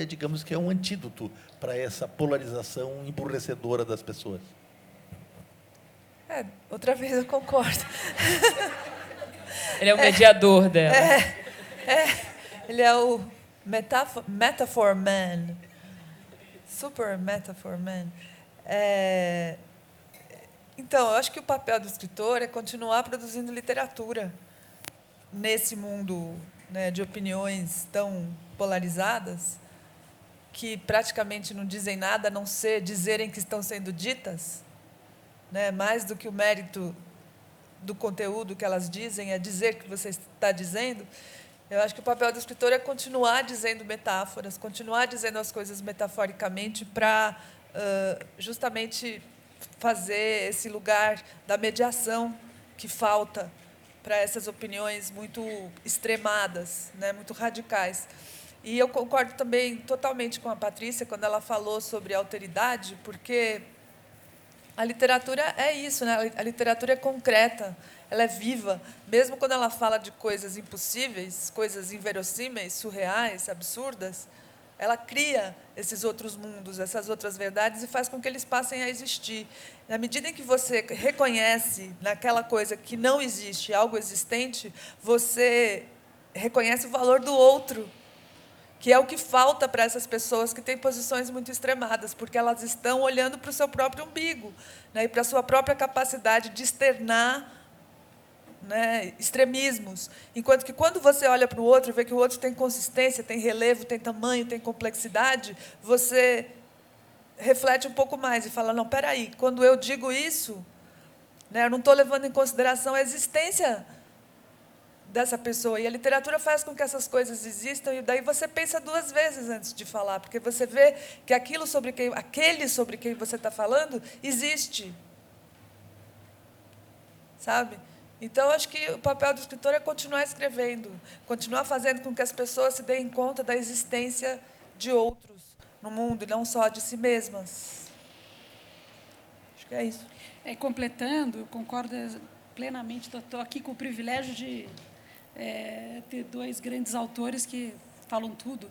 Digamos que é um antídoto para essa polarização emburrecedora das pessoas. Outra vez eu concordo. Ele é o mediador dela. Ele é o metaphor man. Super metaphor man. Então, eu acho que o papel do escritor é continuar produzindo literatura nesse mundo, né, de opiniões tão polarizadas, que praticamente não dizem nada a não ser dizerem que estão sendo ditas, né, mais do que o mérito do conteúdo que elas dizem, é dizer que você está dizendo. Eu acho que o papel do escritor é continuar dizendo metáforas, continuar dizendo as coisas metaforicamente para justamente fazer esse lugar da mediação que falta para essas opiniões muito extremadas, né, muito radicais. E eu concordo também totalmente com a Patrícia quando ela falou sobre a alteridade, porque a literatura é isso, né? A literatura é concreta, ela é viva. Mesmo quando ela fala de coisas impossíveis, coisas inverossímeis, surreais, absurdas, ela cria esses outros mundos, essas outras verdades, e faz com que eles passem a existir. Na medida em que você reconhece naquela coisa que não existe algo existente, você reconhece o valor do outro, que é o que falta para essas pessoas que têm posições muito extremadas, porque elas estão olhando para o seu próprio umbigo, né, e para a sua própria capacidade de externar, né, extremismos. Enquanto que, quando você olha para o outro e vê que o outro tem consistência, tem relevo, tem tamanho, tem complexidade, você reflete um pouco mais e fala, não, espera aí, quando eu digo isso, né, eu não estou levando em consideração a existência dessa pessoa. E a literatura faz com que essas coisas existam, e daí você pensa 2 vezes antes de falar, porque você vê que aquele sobre quem você está falando existe. Sabe? Então, acho que o papel do escritor é continuar escrevendo, continuar fazendo com que as pessoas se deem conta da existência de outros no mundo, e não só de si mesmas. Acho que é isso. Completando, eu concordo plenamente, estou aqui com o privilégio de ter 2 grandes autores que falam tudo.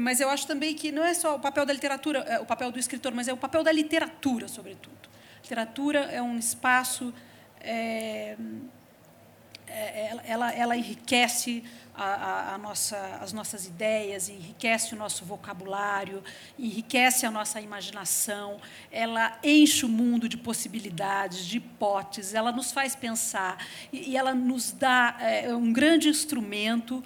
Mas eu acho também que não é só o papel da literatura, o papel do escritor, mas é o papel da literatura, sobretudo. A literatura é um espaço... ela enriquece as nossas ideias, enriquece o nosso vocabulário, enriquece a nossa imaginação, ela enche o mundo de possibilidades, de hipóteses, ela nos faz pensar, e ela nos dá um grande instrumento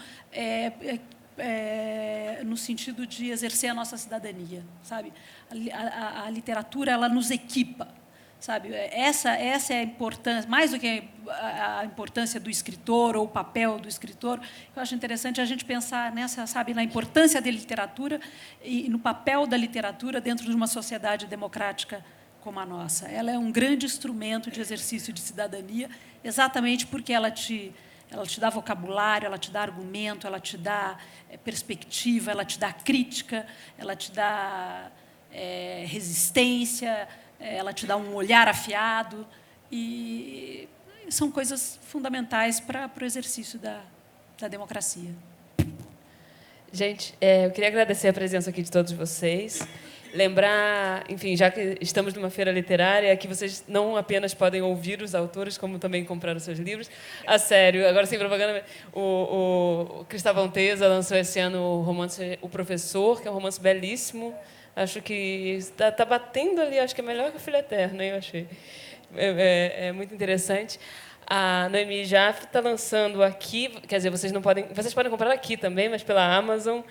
no sentido de exercer a nossa cidadania, sabe? A literatura, ela nos equipa. Sabe, essa é a importância, mais do que a importância do escritor ou o papel do escritor. Eu acho interessante a gente pensar nessa, sabe, na importância da literatura e no papel da literatura dentro de uma sociedade democrática como a nossa. Ela é um grande instrumento de exercício de cidadania, exatamente porque ela te dá vocabulário, ela te dá argumento, ela te dá perspectiva, ela te dá crítica, ela te dá resistência, ela te dá um olhar afiado, e são coisas fundamentais para o exercício da democracia. Gente, eu queria agradecer a presença aqui de todos vocês. Lembrar, enfim, já que estamos numa feira literária, que vocês não apenas podem ouvir os autores, como também comprar os seus livros. A sério, agora sem propaganda, o Cristóvão Teza lançou esse ano o romance O Professor, que é um romance belíssimo. Acho que está batendo ali, acho que é melhor que o Filho Eterno, eu achei. É muito interessante. A Noemi Jaffe está lançando aqui, quer dizer, vocês podem comprar aqui também, mas pela Amazon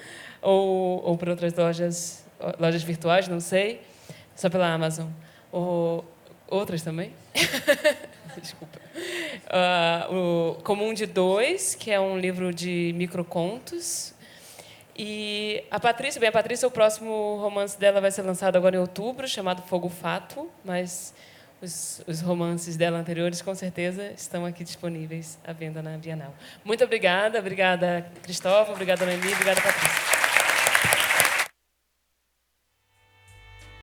ou por outras lojas virtuais, não sei, só pela Amazon. Outras também? Desculpa. O Comum de Dois, que é um livro de microcontos. E a Patrícia, o próximo romance dela vai ser lançado agora em outubro, chamado Fogo Fato, mas os romances dela anteriores, com certeza, estão aqui disponíveis à venda na Bienal. Muito obrigada, Cristóvão, obrigada, Noemi, obrigada, Patrícia.